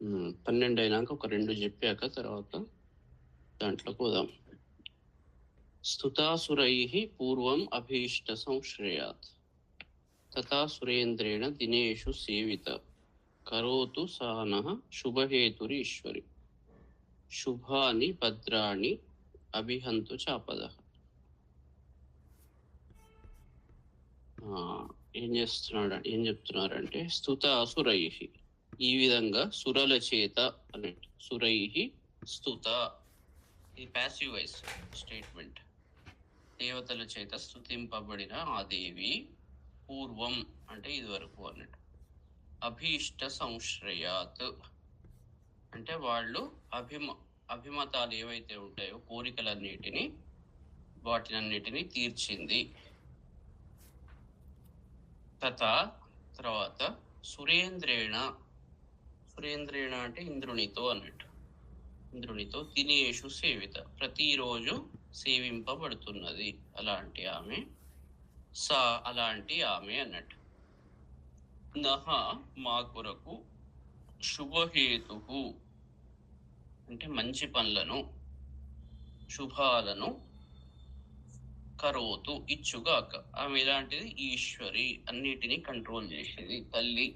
12 అయినాక ఒక 2 చెప్పాక తర్వాత దాంట్లోకి పోదాం. స్తుతాసురైః పూర్వం అభీష్ట సంశ్రయాత్ తథా సురేంద్రేణ దినేషు సేవిత కరోతు సానః శుభహేతురీశ్వరి శుభాని భద్రాణి అభిహంతు చాపదః. ఏం చెప్తున్నారంటే స్తుతాసురైః, ఈ విధంగా సురల చేత అని, సురైః స్తుత, ఇది ప్యాసివ్ వాయిస్ స్టేట్మెంట్, దేవతల చేత స్తుతింపబడిన ఆ దేవి పూర్వం అంటే ఇది వరకు అన్నట్టు, అభీష్ట సంశ్రయాత్ అంటే వాళ్ళు అభిమతాలు ఏవైతే ఉంటాయో కోరికలన్నిటినీ వాటినన్నిటినీ తీర్చింది. తథా తర్వాత సురేంద్రేణ అంటే ఇంద్రునితో అన్నట్టు, ఇంద్రునితో దినేషు సేవిత ప్రతిరోజు సేవింపబడుతున్నది అలాంటి ఆమె, అలాంటి ఆమె అన్నట్టు. నహ మా కొరకు శుభహేతు అంటే మంచి పనులను శుభాలను కరోతు ఇచ్చుగాక, ఆమె ఇలాంటిది ఈశ్వరి, అన్నిటినీ కంట్రోల్ చేసేది తల్లి,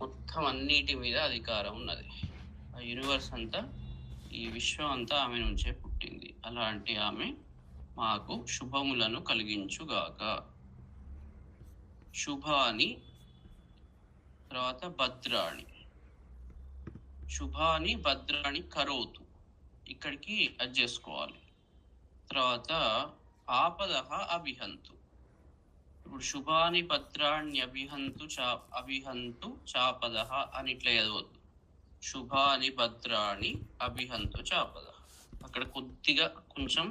మొత్తం అన్నిటి మీద అధికారం ఉన్నది. ఆ యూనివర్స్ అంతా, ఈ విశ్వం అంతా ఆమె నుంచే పుట్టింది. అలాంటి ఆమె మాకు శుభములను కలిగించుగాక. శుభాని తర్వాత భద్రాణి, శుభాని భద్రాణి కరోతు, ఇక్కడికి అది చేసుకోవాలి. తర్వాత ఆపదః అభిహంతు, ఇప్పుడు శుభాని భద్రాణి అభిహంతు చాపదః అని ఇట్లా చదవద్దు, శుభాని భద్రాణి అభిహంతు చాపదః. అక్కడ కొద్దిగా కొంచెం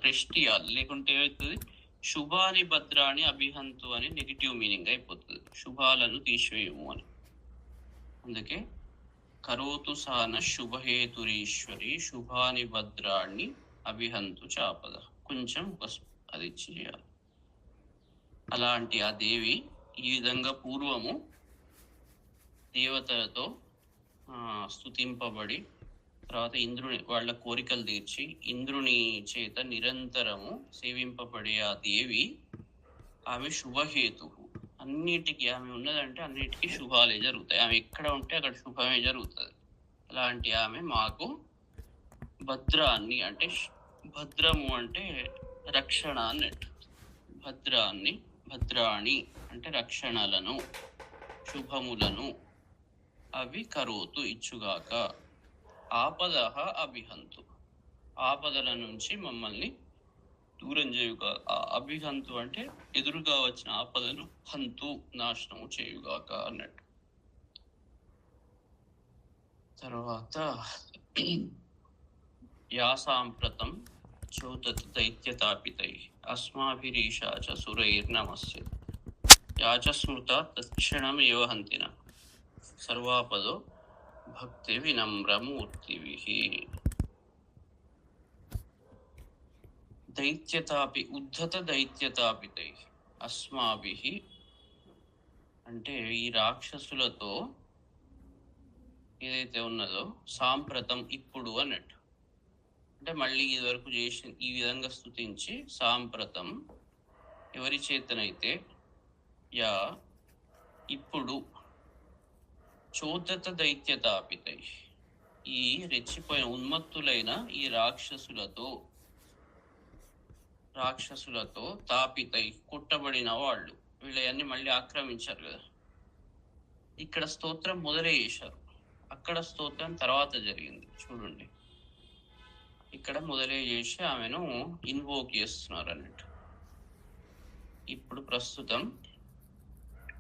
రెస్ట్ ఇవ్వాలి, లేకుంటే ఏమవుతుంది, శుభాని భద్రాణి అభిహంతు అని నెగిటివ్ మీనింగ్ అయిపోతుంది, శుభాలను తీసివేయము అని. అందుకే కరోతు సాన శుభహేతురీశ్వరి శుభాని భద్రాణి అభిహంతు చాపద, కొంచెం అది చేయాలి. అలాంటి ఆ దేవి ఈ విధంగా పూర్వము దేవతలతో స్తుతింపబడి, తర్వాత ఇంద్రుని వాళ్ళ కోరికలు తీర్చి ఇంద్రుని చేత నిరంతరము సేవింపబడే ఆ దేవి ఆమె శుభహేతు, అన్నిటికీ ఆమె ఉన్నదంటే అన్నిటికీ శుభాలే జరుగుతాయి, ఆమె ఎక్కడ ఉంటే అక్కడ శుభమే జరుగుతుంది. అలాంటి ఆమె మాకు భద్రాన్ని అంటే భద్రము అంటే రక్షణ అన్నట్టు, భద్రాణి అంటే రక్షణలను శుభములను అవి కరోతు ఇచ్చుగాక. ఆపదః అభిహంతు, ఆపదల నుంచి మమ్మల్ని దూరం చేయుగాక. అభిహంతు అంటే ఎదురుగా వచ్చిన ఆపదను, హంతు నాశనము చేయుగాక అన్నట్టు. తర్వాత యా సాంప్రతం చోదత్ దైత్యతాపితై అస్మాభిరీషా చ సురైర్నమస్య యాచ స్మృత తత్క్షణమేవ హంతిన సర్వాపదో భక్తి వినమ్రమూర్తిభిః. ఉద్ధత దైత్యతాపితై అస్మాభిః అంటే ఈ రాక్షసులతో ఏదైతే ఉన్నదో, సాంప్రతం ఇప్పుడు అన్నట్టు, అంటే మళ్ళీ ఇది వరకు చేసి ఈ విధంగా స్తుతించి, సాంప్రతం ఎవరి చేతనైతే, యా ఇప్పుడు, చోదత దైత్యతాపితై ఈ రెచ్చిపోయిన ఉన్మత్తులైన ఈ రాక్షసులతో తాపితై కొట్టబడిన వాళ్ళు, వీళ్ళన్నీ మళ్ళీ ఆక్రమించారు కదా. ఇక్కడ స్తోత్రం మొదలే చేశారు, అక్కడ స్తోత్రం తర్వాత జరిగింది చూడండి. ఇక్కడ మొదలే చేసి ఆమెను ఇన్వోక్ చేస్తున్నారు అన్నట్టు. ఇప్పుడు ప్రస్తుతం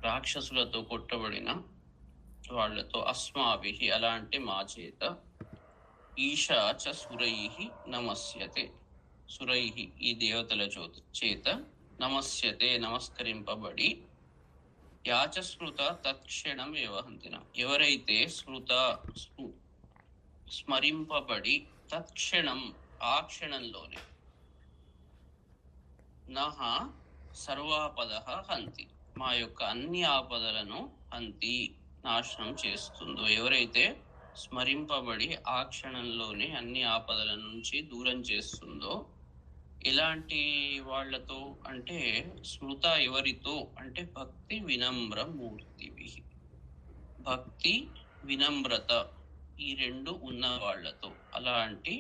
రాక్షసులతో కొట్టబడిన వాళ్ళతో అస్మాభిః అలాంటి మా చేత, ఈశా చ సురైః నమస్యతే, సురైః ఈ దేవతల చేత, నమస్యతే నమస్కరింపబడి, యాచ స్మృత తత్క్షణం ఏవహంతిన ఎవరైతే స్మరింపబడి, తత్క్షణం ఆ క్షణంలోనే, నహ సర్వాపదః హంతి మా యొక్క అన్ని ఆపదలను హంతి నాశనం చేస్తుందో, ఎవరైతే స్మరింపబడి ఆ క్షణంలోనే అన్ని ఆపదల నుంచి దూరం చేస్తుందో, ఎలాంటి వాళ్ళతో అంటే స్మృత ఎవరితో అంటే భక్తి వినమ్ర మూర్తివి. భక్తి వినమ్రత ఈ రెండు ఉన్న వాళ్ళతో, అలాంటి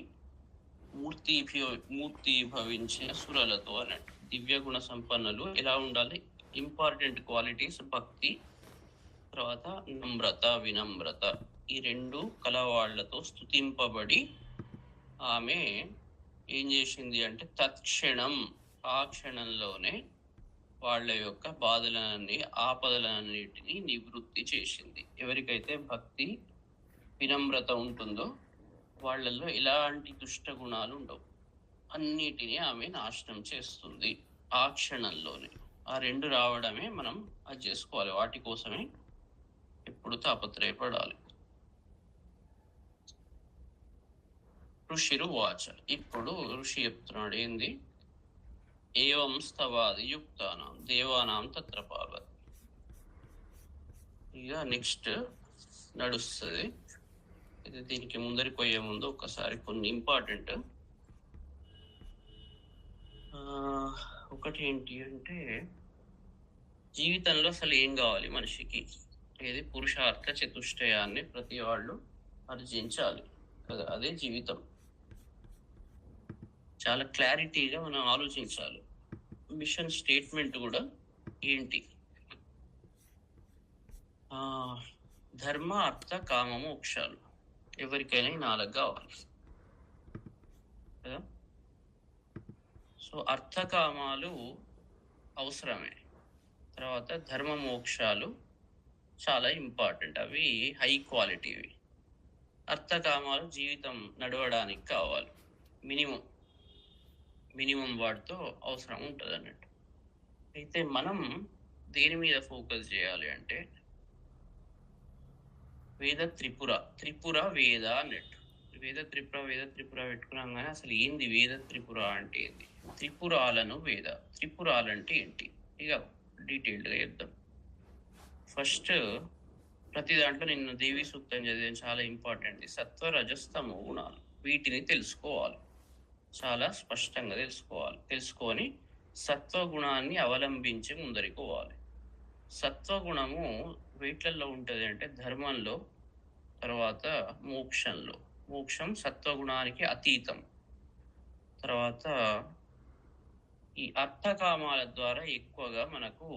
మూర్తి భవించిన సురలతో అన్నట్టు. దివ్య గుణ సంపన్నులు ఎలా ఉండాలి? ఇంపార్టెంట్ క్వాలిటీస్ భక్తి, తర్వాత నమ్రత వినమ్రత, ఈ రెండు కలవాళ్లతో స్తుతింపబడి ఆమె ఏం చేసింది అంటే తత్క్షణం ఆ క్షణంలోనే వాళ్ళ యొక్క బాధలన్నీ ఆపదలన్నిటినీ నివృత్తి చేసింది. ఎవరికైతే భక్తి వినమ్రత ఉంటుందో వాళ్ళల్లో ఎలాంటి దుష్ట గుణాలు ఉండవు, అన్నిటినీ ఆమె నాశనం చేస్తుంది ఆ క్షణంలోనే. ఆ రెండు రావడమే మనం అది చేసుకోవాలి, వాటి కోసమే ఎప్పుడు తాపత్రయపడాలి. ఋషిరు వాచ, ఇప్పుడు ఋషి చెప్తున్నాడు ఏంది? ఏవం స్తవాది యుక్తానాం దేవానాం తత్ర పార్వతి. ఇక నెక్స్ట్ నడుస్తుంది ఇది. దీనికి ముందరికి పోయే ముందు ఒకసారి కొన్ని ఇంపార్టెంట్ ఒకటి ఏంటి అంటే జీవితంలో అసలు ఏం కావాలి మనిషికి, ఏది పురుషార్థ చతుష్టయాన్ని ప్రతి వాళ్ళు ఆర్జించాలి కదా, అదే జీవితం. చాలా క్లారిటీగా మనం ఆలోచించాలి. మిషన్ స్టేట్మెంట్ కూడా ఏంటి? ధర్మ అర్థ కామ మోక్షాలు ఎవరికైనా 4 కావాలి కదా. సో అర్థకామాలు అవసరమే, తర్వాత ధర్మ మోక్షాలు చాలా ఇంపార్టెంట్, అవి హై క్వాలిటీవి. అర్థకామాలు జీవితం నడవడానికి కావాలి, మినిమం వాటితో అవసరం ఉంటుంది అన్నట్టు. అయితే మనం దేని మీద ఫోకస్ చేయాలి అంటే వేద త్రిపుర వేద అన్నట్టు. వేద త్రిపుర పెట్టుకున్నాం కానీ అసలు ఏంది వేద త్రిపుర అంటే ఏంది? త్రిపురాలను వేద, త్రిపురాలంటే ఏంటి ఇక డీటెయిల్డ్గా చెప్తాం. ఫస్ట్ ప్రతి దాంట్లో నిన్న దేవి సూక్తం చదివాను, చాలా ఇంపార్టెంట్. సత్వ రజస్తమో గుణాలు, వీటిని తెలుసుకోవాలి, చాలా స్పష్టంగా తెలుసుకొని సత్వగుణాన్ని అవలంబించి ముందరికి పోవాలి. సత్వగుణము వేట్లలో ఉంటుంది అంటే ధర్మంలో, తర్వాత మోక్షం సత్వగుణానికి అతీతం. తర్వాత ఈ అర్థకామాల ద్వారా ఎక్కువగా మనకు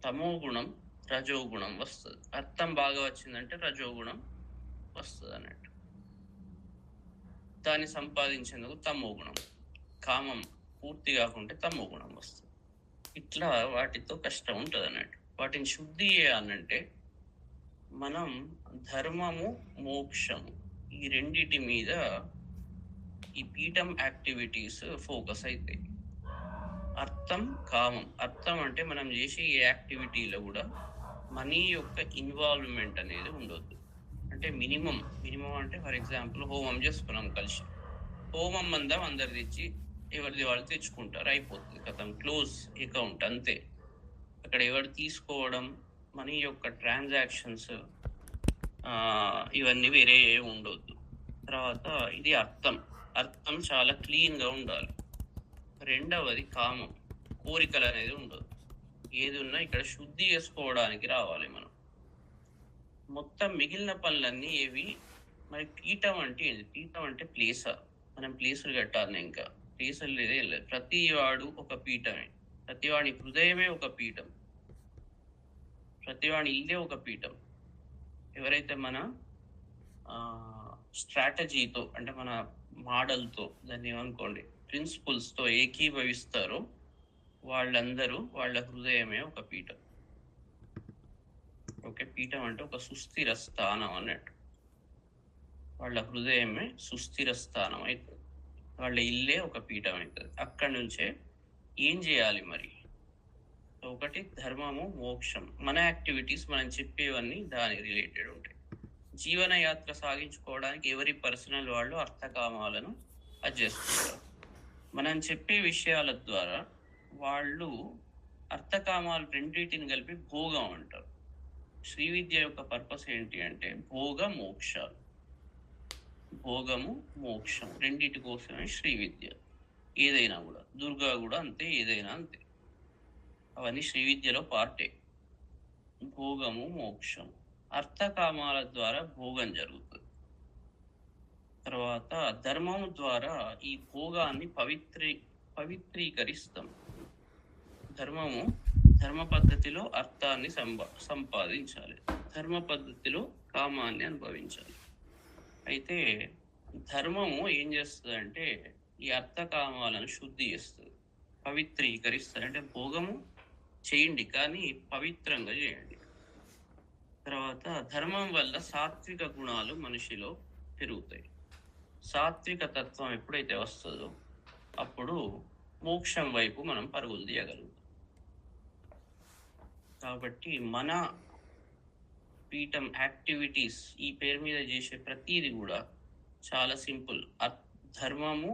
తమోగుణం రజోగుణం వస్తుంది. అర్థం బాగా వచ్చిందంటే రజోగుణం వస్తుంది అన్నట్టు. దాన్ని సంపాదించేందుకు తమోగుణం, కామం పూర్తి కాకుంటే తమోగుణం వస్తుంది. ఇట్లా వాటితో కష్టం ఉంటుంది అన్నట్టు. వాటిని శుద్ధి చేయాలంటే మనం ధర్మము మోక్షము ఈ రెండిటి మీద ఈ పీఠం యాక్టివిటీస్ ఫోకస్ అవుతాయి. అర్థం కామం, అర్థం అంటే మనం చేసే ఏ యాక్టివిటీలో కూడా మనీ యొక్క ఇన్వాల్వ్మెంట్ అనేది ఉండొద్దు. అంటే మినిమం అంటే ఫర్ ఎగ్జాంపుల్ హోమం చేసుకున్నాం కలిసి, హోమం మందం అందరు తెచ్చి ఎవరిది వాళ్ళు తెచ్చుకుంటారు, అయిపోతుంది కథం, క్లోజ్ అకౌంట్ అంతే. అక్కడ ఎవరు తీసుకోవడం, మనీ యొక్క ట్రాన్సాక్షన్స్ ఇవన్నీ వేరే ఉండొద్దు. తర్వాత ఇది అర్థం చాలా క్లీన్గా ఉండాలి. రెండవది కామం, కోరికలు అనేది ఉండదు. ఏది ఉన్నా ఇక్కడ శుద్ధి చేసుకోవడానికి రావాలి మనం. మొత్తం మిగిలిన పనులన్నీ ఏవి మరి పీఠం అంటే ఏంటి? పీఠం అంటే ప్లేసా? మనం ప్లేసులు కట్టాలి, ఇంకా ప్లేసులు లేదే లేదు. ప్రతి వాడు ఒక పీఠమే, ప్రతివాడి హృదయమే ఒక పీఠం, ప్రతివాడి ఇల్లే ఒక పీఠం. ఎవరైతే మన స్ట్రాటజీతో అంటే మన మోడల్తో, దాన్ని ఏమనుకోండి ప్రిన్సిపల్స్తో ఏకీభవిస్తారో వాళ్ళందరూ వాళ్ళ హృదయమే ఒక పీఠం. ఓకే, పీఠం అంటే ఒక సుస్థిర స్థానం అన్నట్టు. వాళ్ళ హృదయమే సుస్థిర స్థానం అవుతుంది, వాళ్ళ ఇల్లే ఒక పీఠం అవుతుంది. అక్కడి నుంచే ఏం చేయాలి మరి? ఒకటి ధర్మము మోక్షం, మన యాక్టివిటీస్ మనం చెప్పేవన్నీ దాని రిలేటెడ్ ఉంటాయి. జీవన యాత్ర సాగించుకోవడానికి ఎవరి పర్సనల్ వాళ్ళు అర్థకామాలను అడ్జస్ట్. మనం చెప్పే విషయాల ద్వారా వాళ్ళు అర్థకామాలు రెండింటిని కలిపి భోగం అంటారు. శ్రీ విద్య యొక్క పర్పస్ ఏంటి అంటే భోగ మోక్షాలు. భోగము మోక్షం రెండింటి కోసమే శ్రీ విద్య. ఏదైనా కూడా, దుర్గా కూడా అంతే, ఏదైనా అంతే, అవన్నీ శ్రీ విద్యలో పార్టే. భోగము మోక్షం, అర్థకామాల ద్వారా భోగం జరుగుతుంది. తర్వాత ధర్మము ద్వారా ఈ భోగాన్ని పవిత్రీకరిస్తాం. ధర్మ పద్ధతిలో అర్థాన్ని సంపాదించాలి, ధర్మ పద్ధతిలో కామాన్ని అనుభవించాలి. అయితే ధర్మము ఏం చేస్తుంది అంటే ఈ అర్థకామాలను శుద్ధి చేస్తుంది, పవిత్రీకరిస్తుంది. అంటే భోగము చేయండి కానీ పవిత్రంగా చేయండి. తర్వాత ధర్మం వల్ల సాత్విక గుణాలు మనిషిలో పెరుగుతాయి. సాత్విక తత్వం ఎప్పుడైతే వస్తుందో అప్పుడు మోక్షం వైపు మనం పరుగులు తీయగలుగుతాం. కాబట్టి మన పీఠం యాక్టివిటీస్ ఈ పేరు మీద చేసే ప్రతిదీ కూడా చాలా సింపుల్. ధర్మము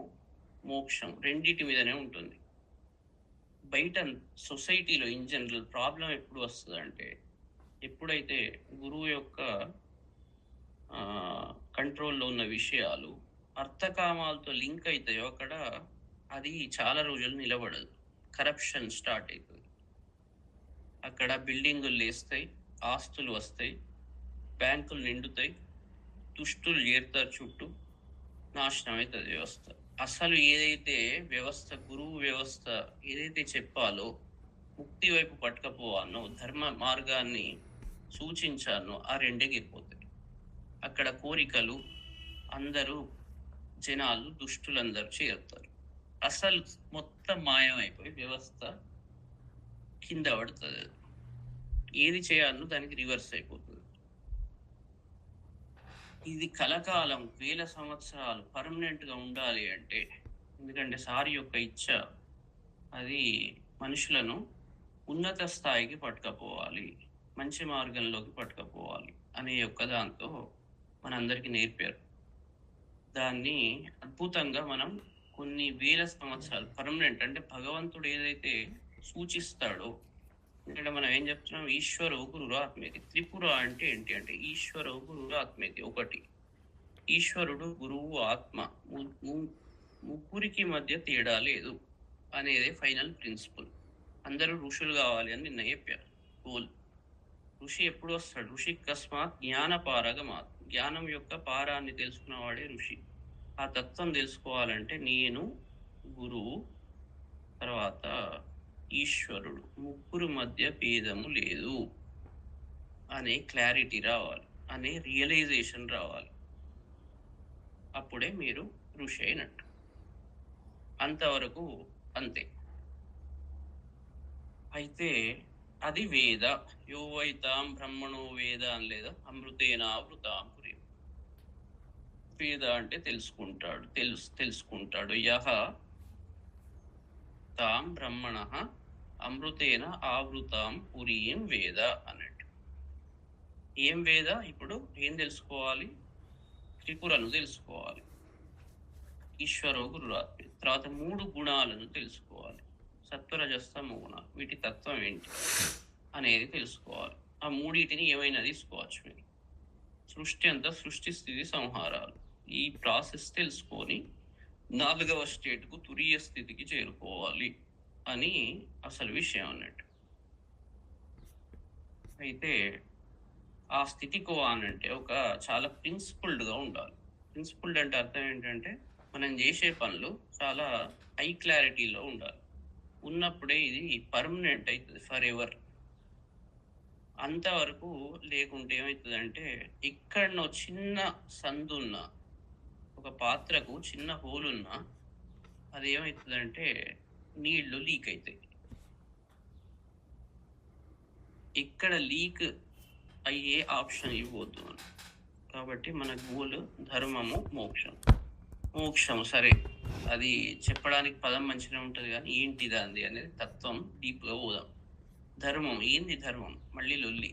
మోక్షం రెండింటి మీదనే ఉంటుంది. బయట సొసైటీలో ఇన్ జనరల్ ప్రాబ్లం ఎప్పుడు వస్తుంది అంటే ఎప్పుడైతే గురువు యొక్క కంట్రోల్లో ఉన్న విషయాలు అర్థకామాలతో లింక్ అవుతాయో అక్కడ అది చాలా రోజులు నిలబడదు, కరప్షన్ స్టార్ట్ అవుతుంది. అక్కడ బిల్డింగులు లేస్తాయి, ఆస్తులు వస్తాయి, బ్యాంకులు నిండుతాయి, దుష్టులు చేరుతారు, చుట్టూ నాశనం అవుతుంది వ్యవస్థ. అసలు ఏదైతే వ్యవస్థ, గురువు వ్యవస్థ ఏదైతే చెప్పాలో, ముక్తి వైపు పట్టుకపోవానో, ధర్మ మార్గాన్ని సూచించానో ఆ రెండే గిరిపోతాయి. అక్కడ కోరికలు, అందరూ జనాలు, దుష్టులందరూ చేరుతారు. అసలు మొత్తం మాయమైపోయి వ్యవస్థ కింద పడుతుంది. ఏది చేయాలో దానికి రివర్స్ అయిపోతుంది. ఇది కలకాలం, వేల సంవత్సరాలు పర్మనెంట్గా ఉండాలి అంటే, ఎందుకంటే సారి యొక్క ఇచ్చ అది మనుషులను ఉన్నత స్థాయికి పట్టుకపోవాలి, మంచి మార్గంలోకి పట్టుకపోవాలి అనే యొక్క దాంతో మనందరికీ నేర్పారు. దాన్ని అద్భుతంగా మనం కొన్ని వేల సంవత్సరాలు పర్మనెంట్, అంటే భగవంతుడు ఏదైతే సూచిస్తాడో, ఎందుకంటే మనం ఏం చెప్తున్నాం, ఈశ్వర గురురాత్మేతి. త్రిపుర అంటే ఏంటి అంటే ఈశ్వర గురురాత్మేతి, ఒకటి. ఈశ్వరుడు, గురువు, ఆత్మ ముగ్గురికి మధ్య తేడా లేదు అనేది ఫైనల్ ప్రిన్సిపల్. అందరూ ఋషులు కావాలి అని నిన్న చెప్పారు. గోల్. ఋషి ఎప్పుడు వస్తాడు? ఋషి కస్మాత్ జ్ఞాన పారగమాత్, జ్ఞానం యొక్క పారాన్ని తెలుసుకున్నవాడే ఋషి. ఆ తత్వం తెలుసుకోవాలంటే నేను, గురువు, తర్వాత ఈశ్వరుడు, ముగ్గురు మధ్య భేదము లేదు అనే క్లారిటీ రావాలి, అనే రియలైజేషన్ రావాలి. అప్పుడే మీరు ఋషి అయినట్టు. అంతవరకు అంతే. అయితే అది వేద. యో వైతాం బ్రహ్మణో వేద అని లేదా, అమృతేనావృతాం పురి. వేద అంటే తెలుసుకుంటాడు, తెలుసుకుంటాడు. యహ తాం బ్రహ్మణ అమృతేన ఆవృతాం పురీం వేద అన్నట్టు. ఏం వేద? ఇప్పుడు ఏం తెలుసుకోవాలి? త్రిపురను తెలుసుకోవాలి, ఈశ్వరో గురురాత్మ. తర్వాత 3 గుణాలను తెలుసుకోవాలి, సత్వరజస్తమో గుణాలు. వీటి తత్వం ఏంటి అనేది తెలుసుకోవాలి. ఆ మూడింటిని ఏమైనా తీసుకోవచ్చు మీరు. సృష్టి అంతా సృష్టి, స్థితి, సంహారాలు. ఈ ప్రాసెస్ తెలుసుకొని 4వ స్టేట్కు, తురీయ స్థితికి చేరుకోవాలి అని అసలు విషయం అన్నట్టు. అయితే ఆ స్థితికి అనంటే ఒక చాలా ప్రిన్సిపుల్డ్గా ఉండాలి. ప్రిన్సిపుల్డ్ అంటే అర్థం ఏంటంటే మనం చేసే పనులు చాలా హై క్లారిటీలో ఉండాలి. ఉన్నప్పుడే ఇది పర్మనెంట్ అవుతుంది, ఫర్ ఎవర్. అంతవరకు లేకుంటే ఏమవుతుందంటే, ఎక్కడనో చిన్న సందున్న ఒక పాత్రకు చిన్న హోల్ ఉన్నా అది ఏమవుతుందంటే నీళ్లు లీక్ అవుతాయి. ఇక్కడ లీక్ అయ్యే ఆప్షన్ ఇవ్వద్దు మనం. కాబట్టి మన గోల్ ధర్మము, మోక్షం. మోక్షం సరే, అది చెప్పడానికి పదం మంచిగా ఉంటుంది కానీ ఏంటి దాన్ని అనేది తత్వం డీప్గా పోదాం. ధర్మం ఏంది? ధర్మం మళ్ళీ లొల్లి.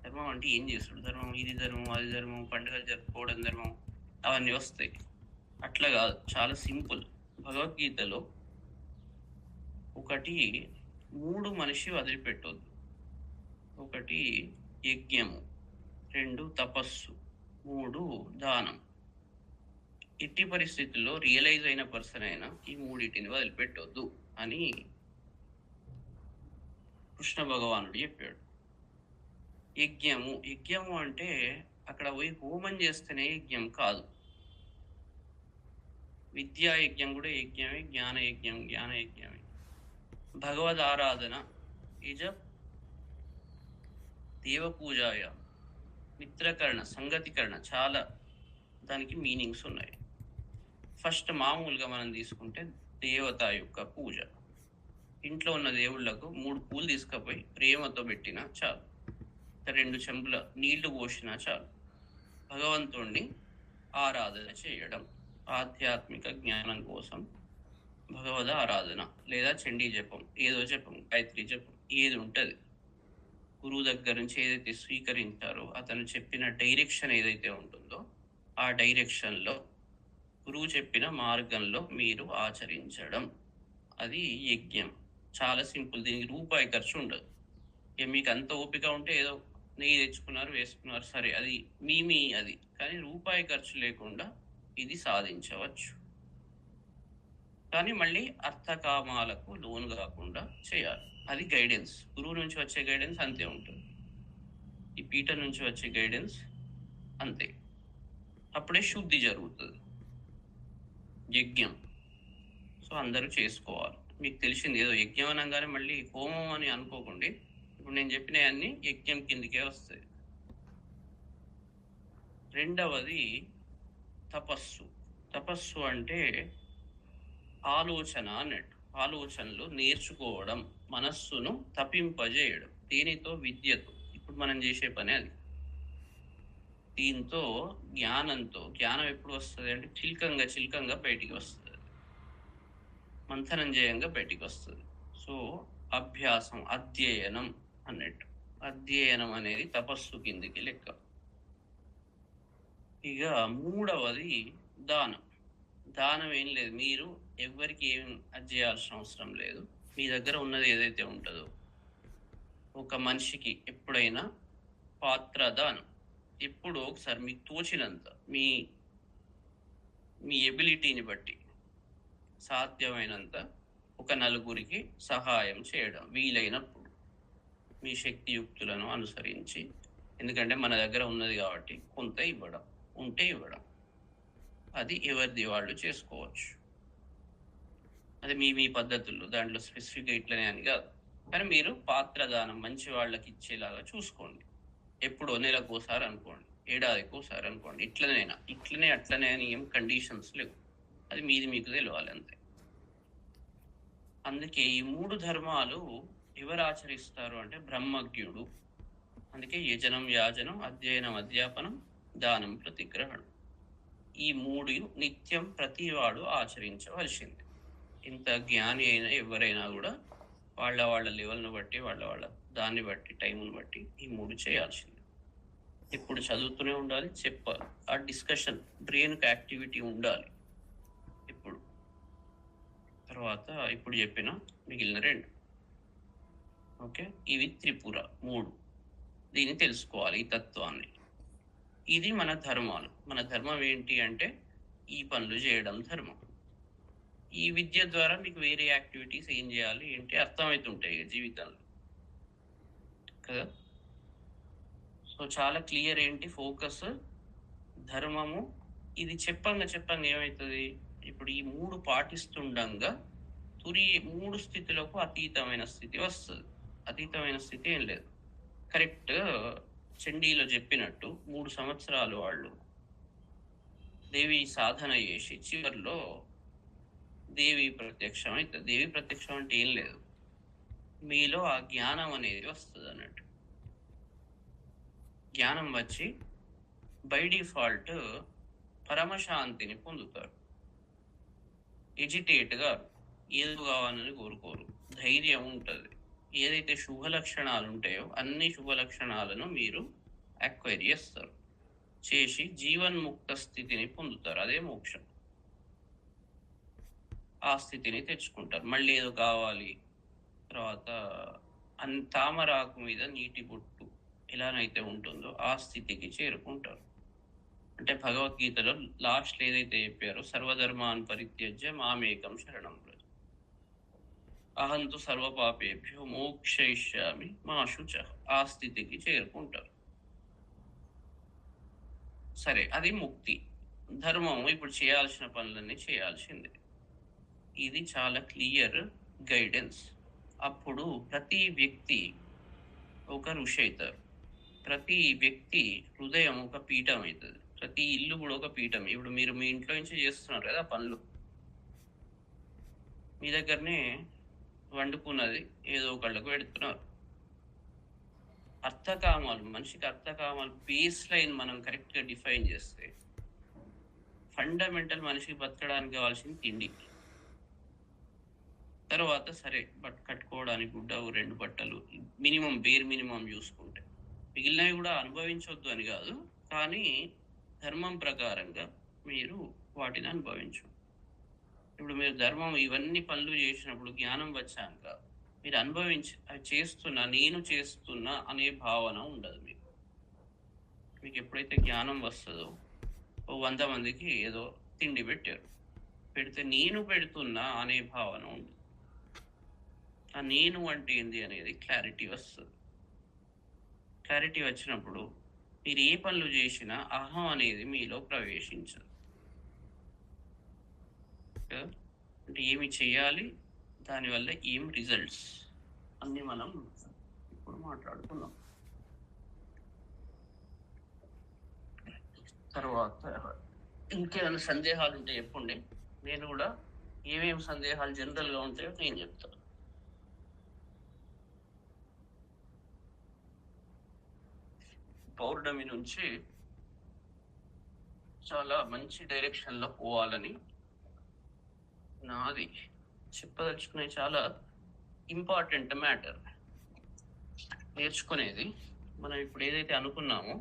ధర్మం అంటే ఏం చేస్తాడు? ధర్మం ఇది ధర్మం, అది ధర్మం, పండుగలు జరుపుకోవడం ధర్మం, అవన్నీ వస్తాయి. అట్లా కాదు, చాలా సింపుల్. భగవద్గీతలో ఒకటి 3 మనిషి వదిలిపెట్టొద్దు. ఒకటి యజ్ఞము, 2 తపస్సు, 3 దానం. ఎట్టి పరిస్థితుల్లో రియలైజ్ అయిన పర్సన్ అయినా ఈ మూడింటిని వదిలిపెట్టొద్దు అని కృష్ణ భగవానుడు చెప్పాడు. యజ్ఞము అంటే అక్కడ పోయి హోమం చేస్తేనే యజ్ఞం కాదు. విద్యా యజ్ఞం కూడా యజ్ఞమే, జ్ఞాన యజ్ఞమే. భగవద్ ఆరాధన ఇజ దేవ పూజాయ, మిత్రకరణ, సంగతికరణ, చాలా దానికి మీనింగ్స్ ఉన్నాయి. ఫస్ట్ మామూలుగా మనం తీసుకుంటే దేవత యొక్క పూజ. ఇంట్లో ఉన్న దేవుళ్లకు 3 పూలు తీసుకుపోయి ప్రేమతో పెట్టినా చాలు, 2 చెంబుల నీళ్లు పోసినా చాలు. భగవంతుణ్ణి ఆరాధన చేయడం, ఆధ్యాత్మిక జ్ఞానం కోసం భగవద్ ఆరాధన లేదా చండీ జపం, ఏదో జపం, గాయత్రి జపం, ఏది ఉంటుంది. గురువు దగ్గర నుంచి ఏదైతే స్వీకరించారో అతను చెప్పిన డైరెక్షన్ ఏదైతే ఉంటుందో ఆ డైరెక్షన్లో, గురువు చెప్పిన మార్గంలో మీరు ఆచరించడం, అది యజ్ఞం. చాలా సింపుల్, దీనికి రూపాయి ఖర్చు ఉండదు. ఇక మీకు అంత ఓపిక ఉంటే ఏదో నెయ్యి తెచ్చుకున్నారు, వేసుకున్నారు, సరే, అది మీ అది. కానీ రూపాయి ఖర్చు లేకుండా ఇది సాధించవచ్చు. కానీ మళ్ళీ అర్థకామాలకు లోన్ కాకుండా చేయాలి. అది గైడెన్స్. గురువు నుంచి వచ్చే గైడెన్స్ అంతే ఉంటుంది, ఈ పీఠం నుంచి వచ్చే గైడెన్స్ అంతే. అప్పుడే శుద్ధి జరుగుతుంది, యజ్ఞం. సో అందరూ చేసుకోవాలి. మీకు తెలిసింది ఏదో యజ్ఞం అనగానే మళ్ళీ హోమం అని అనుకోకండి. ఇప్పుడు నేను చెప్పినవన్నీ యజ్ఞం కిందికే వస్తాయి. రెండవది తపస్సు. తపస్సు అంటే ఆలోచన అన్నట్టు. ఆలోచనలు నేర్చుకోవడం, మనస్సును తపింపజేయడం. దీనితో విద్యతో ఇప్పుడు మనం చేసే పని అది. దీంతో జ్ఞానంతో, జ్ఞానం ఎప్పుడు వస్తుంది అంటే చిల్కంగా బయటికి వస్తుంది, మంథనం చేయంగా బయటికి వస్తుంది. సో అభ్యాసం, అధ్యయనం అన్నట్టు. అధ్యయనం అనేది తపస్సు కిందికి లెక్క. ఇక మూడవది దానం. దానం ఏం లేదు, మీరు ఎవరికి ఏం చేయాల్సిన అవసరం లేదు. మీ దగ్గర ఉన్నది ఏదైతే ఉంటుందో, ఒక మనిషికి ఎప్పుడైనా పాత్ర దానం, ఎప్పుడో ఒకసారి మీకు తోచినంత, మీ ఎబిలిటీని బట్టి సాధ్యమైనంత ఒక నలుగురికి సహాయం చేయడం వీలైనప్పుడు, మీ శక్తియుక్తులను అనుసరించి. ఎందుకంటే మన దగ్గర ఉన్నది కాబట్టి కొంత ఇవ్వడం, ఉంటే ఇవ్వడం, అది ఎవరిది వాళ్ళు చేసుకోవచ్చు. అది మీ పద్ధతుల్లో, దాంట్లో స్పెసిఫిక్గా ఇట్లనే అని కాదు. కానీ మీరు పాత్రదానం మంచి వాళ్ళకి ఇచ్చేలాగా చూసుకోండి. ఎప్పుడో నెలకోసారి అనుకోండి, ఏడాదికోసారి అనుకోండి, ఇట్లనే అట్లనే అని ఏం కండిషన్స్ లేవు. అది మీది మీకు తెలియాలి అంతే. అందుకే ఈ 3 ధర్మాలు ఎవరు ఆచరిస్తారు అంటే బ్రహ్మజ్ఞుడు. అందుకే యజనం, యాజనం, అధ్యయనం, అధ్యాపనం, దానం, ప్రతిగ్రహణం, ఈ 3 నిత్యం ప్రతివాడు ఆచరించవలసింది. ఇంత జ్ఞాని అయినా ఎవరైనా కూడా వాళ్ళ లెవెల్ను బట్టి, వాళ్ళ దాన్ని బట్టి, టైంను బట్టి ఈ 3 చేయాల్సింది. ఇప్పుడు చదువుతూనే ఉండాలి, చెప్పాలి, ఆ డిస్కషన్, బ్రెయిన్కి యాక్టివిటీ ఉండాలి. తర్వాత ఇప్పుడు చెప్పిన మిగిలిన 2, ఓకే, ఇవి త్రిపుర 3. దీన్ని తెలుసుకోవాలి, ఈ తత్వాన్ని. ఇది మన ధర్మాలు. మన ధర్మం ఏంటి అంటే ఈ పనులు చేయడం ధర్మం. ఈ విద్య ద్వారా మీకు వేరే యాక్టివిటీస్ ఏం చేయాలి ఏంటి అర్థమవుతుంటాయి జీవితంలో కదా. సో చాలా క్లియర్ ఏంటి ఫోకస్, ధర్మము. ఇది చెప్పంగా ఏమవుతుంది, ఇప్పుడు ఈ 3 పాటిస్తుండగా 3 స్థితులకు అతీతమైన స్థితి వస్తుంది. అతీతమైన స్థితి ఏం లేదు, కరెక్ట్ చండీలో చెప్పినట్టు 3 సంవత్సరాలు వాళ్ళు దేవి సాధన చేసి చివరిలో దేవి ప్రత్యక్షం అవుతుంది. దేవి ప్రత్యక్షం అంటే ఏం లేదు, మీలో ఆ జ్ఞానం అనేది వస్తుంది అన్నట్టు. జ్ఞానం వచ్చి బై డిఫాల్ట్ పరమశాంతిని పొందుతారు. ఎజిటేట్గా ఏదో కావాలని కోరుకోరు, ధైర్యం ఉంటుంది. ఏదైతే శుభ లక్షణాలు ఉంటాయో అన్ని శుభ లక్షణాలను మీరు అక్వైర్ చేసి జీవన్ముక్త స్థితిని పొందుతారు. అదే మోక్షం. ఆ స్థితిని తెచ్చుకుంటారు. మళ్ళీ ఏదో కావాలి, తర్వాత తామరాకు మీద నీటి బొట్టు ఎలానైతే ఉంటుందో ఆ స్థితికి చేరుకుంటారు. అంటే భగవద్గీతలో లాస్ట్లో ఏదైతే చెప్పారో సర్వధర్మాన్ పరిత్యజ్య మామేకం శరణం వ్రజ అహంతు సర్వపాపేభ్యో మోక్షయిష్యామి మా శుచః ఆ స్థితికి చేరుకుంటారు. సరే, అది ముక్తి. ధర్మము ఇప్పుడు చేయాల్సిన పనులన్నీ చేయాల్సిందే. ఇది చాలా క్లియర్ గైడెన్స్. అప్పుడు ప్రతి వ్యక్తి ఒక ఋషి అవుతారు. ప్రతి వ్యక్తి హృదయం ఒక పీఠం అవుతుంది. ప్రతి ఇల్లు కూడా ఒక పీఠం. ఇప్పుడు మీరు మీ ఇంట్లో నుంచి చేస్తున్నారు కదా పనులు, మీ దగ్గరనే వండుకున్నది ఏదో ఒకళ్ళకు పెడుతున్నారు. అర్థకామాలు, మనిషికి అర్థకామాలు బేస్ లైన్ మనం కరెక్ట్గా డిఫైన్ చేస్తే ఫండమెంటల్ మనిషికి బతకడానికి కావాల్సిన తిండి, తర్వాత సరే కట్టుకోవడానికి గుడ్డ, 2 బట్టలు, మినిమం బేర్ మినిమం చూసుకుంటే, మిగిలినవి కూడా అనుభవించవద్దు అని కాదు, కానీ ధర్మం ప్రకారంగా మీరు వాటిని అనుభవించు. ఇప్పుడు మీరు ధర్మం ఇవన్నీ పనులు చేసినప్పుడు జ్ఞానం వచ్చాక మీరు అనుభవించి అవి చేస్తున్నా, నేను చేస్తున్నా అనే భావన ఉండదు మీకు. మీకు ఎప్పుడైతే జ్ఞానం వస్తుందో, 100 మందికి ఏదో తిండి పెట్టారు, పెడితే నేను పెడుతున్నా అనే భావన ఉంటుంది. ఆ నేను అంటే ఏంది అనేది క్లారిటీ వస్తుంది. క్లారిటీ వచ్చినప్పుడు మీరు ఏ పనులు చేసినా అహం అనేది మీలో ప్రవేశించదు. అంటే ఏమి చేయాలి, దానివల్ల ఏం రిజల్ట్స్ అన్ని మనం ఇప్పుడు మాట్లాడుకున్నాం. తర్వాత ఇంకేమైనా సందేహాలు ఉంటే చెప్పండి, నేను కూడా ఏమేమి సందేహాలు జనరల్గా ఉంటాయో నేను చెప్తాను. పౌర్ణమి నుంచి చాలా మంచి డైరెక్షన్లో పోవాలని నాది. చెప్పదలుచుకునే చాలా ఇంపార్టెంట్ మ్యాటర్ నేర్చుకునేది. మనం ఇప్పుడు ఏదైతే అనుకున్నామో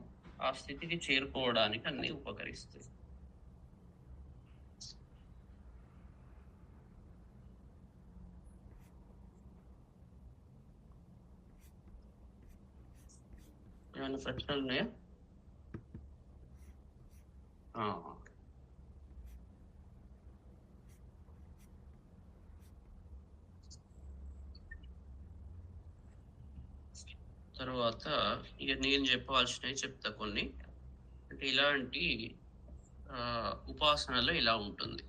ఆ స్థితికి చేరుకోవడానికి అన్ని ఉపకరిస్తాయి. ఏమైనా ప్రశ్నలు ఉన్నాయా? తర్వాత ఇక నేను చెప్పవలసినవి చెప్తా కొన్ని. అంటే ఇలాంటి ఉపాసనలో ఇలా ఉంటుంది.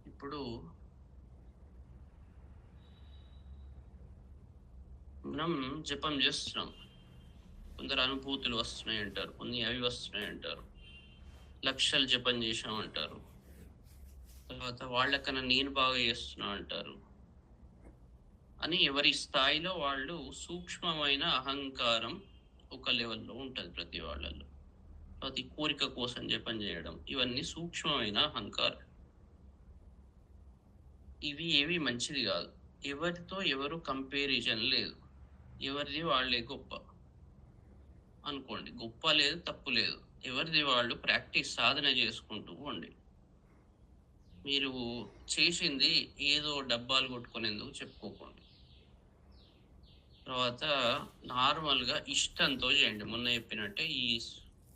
ఇప్పుడు మనం జపం చేస్తున్నాం, కొందరు అనుభూతులు వస్తున్నాయి అంటారు, కొన్ని అవి వస్తున్నాయి అంటారు, లక్షలు జపం చేసామంటారు, తర్వాత వాళ్ళకన్నా నేను బాగా చేస్తున్నా అంటారు అని. ఎవరి స్థాయిలో వాళ్ళు సూక్ష్మమైన అహంకారం ఒక లెవెల్లో ఉంటుంది ప్రతి వాళ్ళలో. ప్రతి కోరిక కోసం జపం చేయడం, ఇవన్నీ సూక్ష్మమైన అహంకారం. ఇవి ఏవి మంచిది కాదు. ఎవరితో ఎవరు కంపారిజన్ లేదు, ఎవరిది వాళ్ళే గొప్ప అనుకోండి. గొప్ప లేదు, తప్పు లేదు, ఎవరిది వాళ్ళు ప్రాక్టీస్ సాధన చేసుకుంటూ ఉండి. మీరు చేసింది ఏదో డబ్బాలు కొట్టుకునేందుకు చెప్పుకోకండి. తర్వాత నార్మల్గా ఇష్టంతో చేయండి. మొన్న చెప్పినట్టే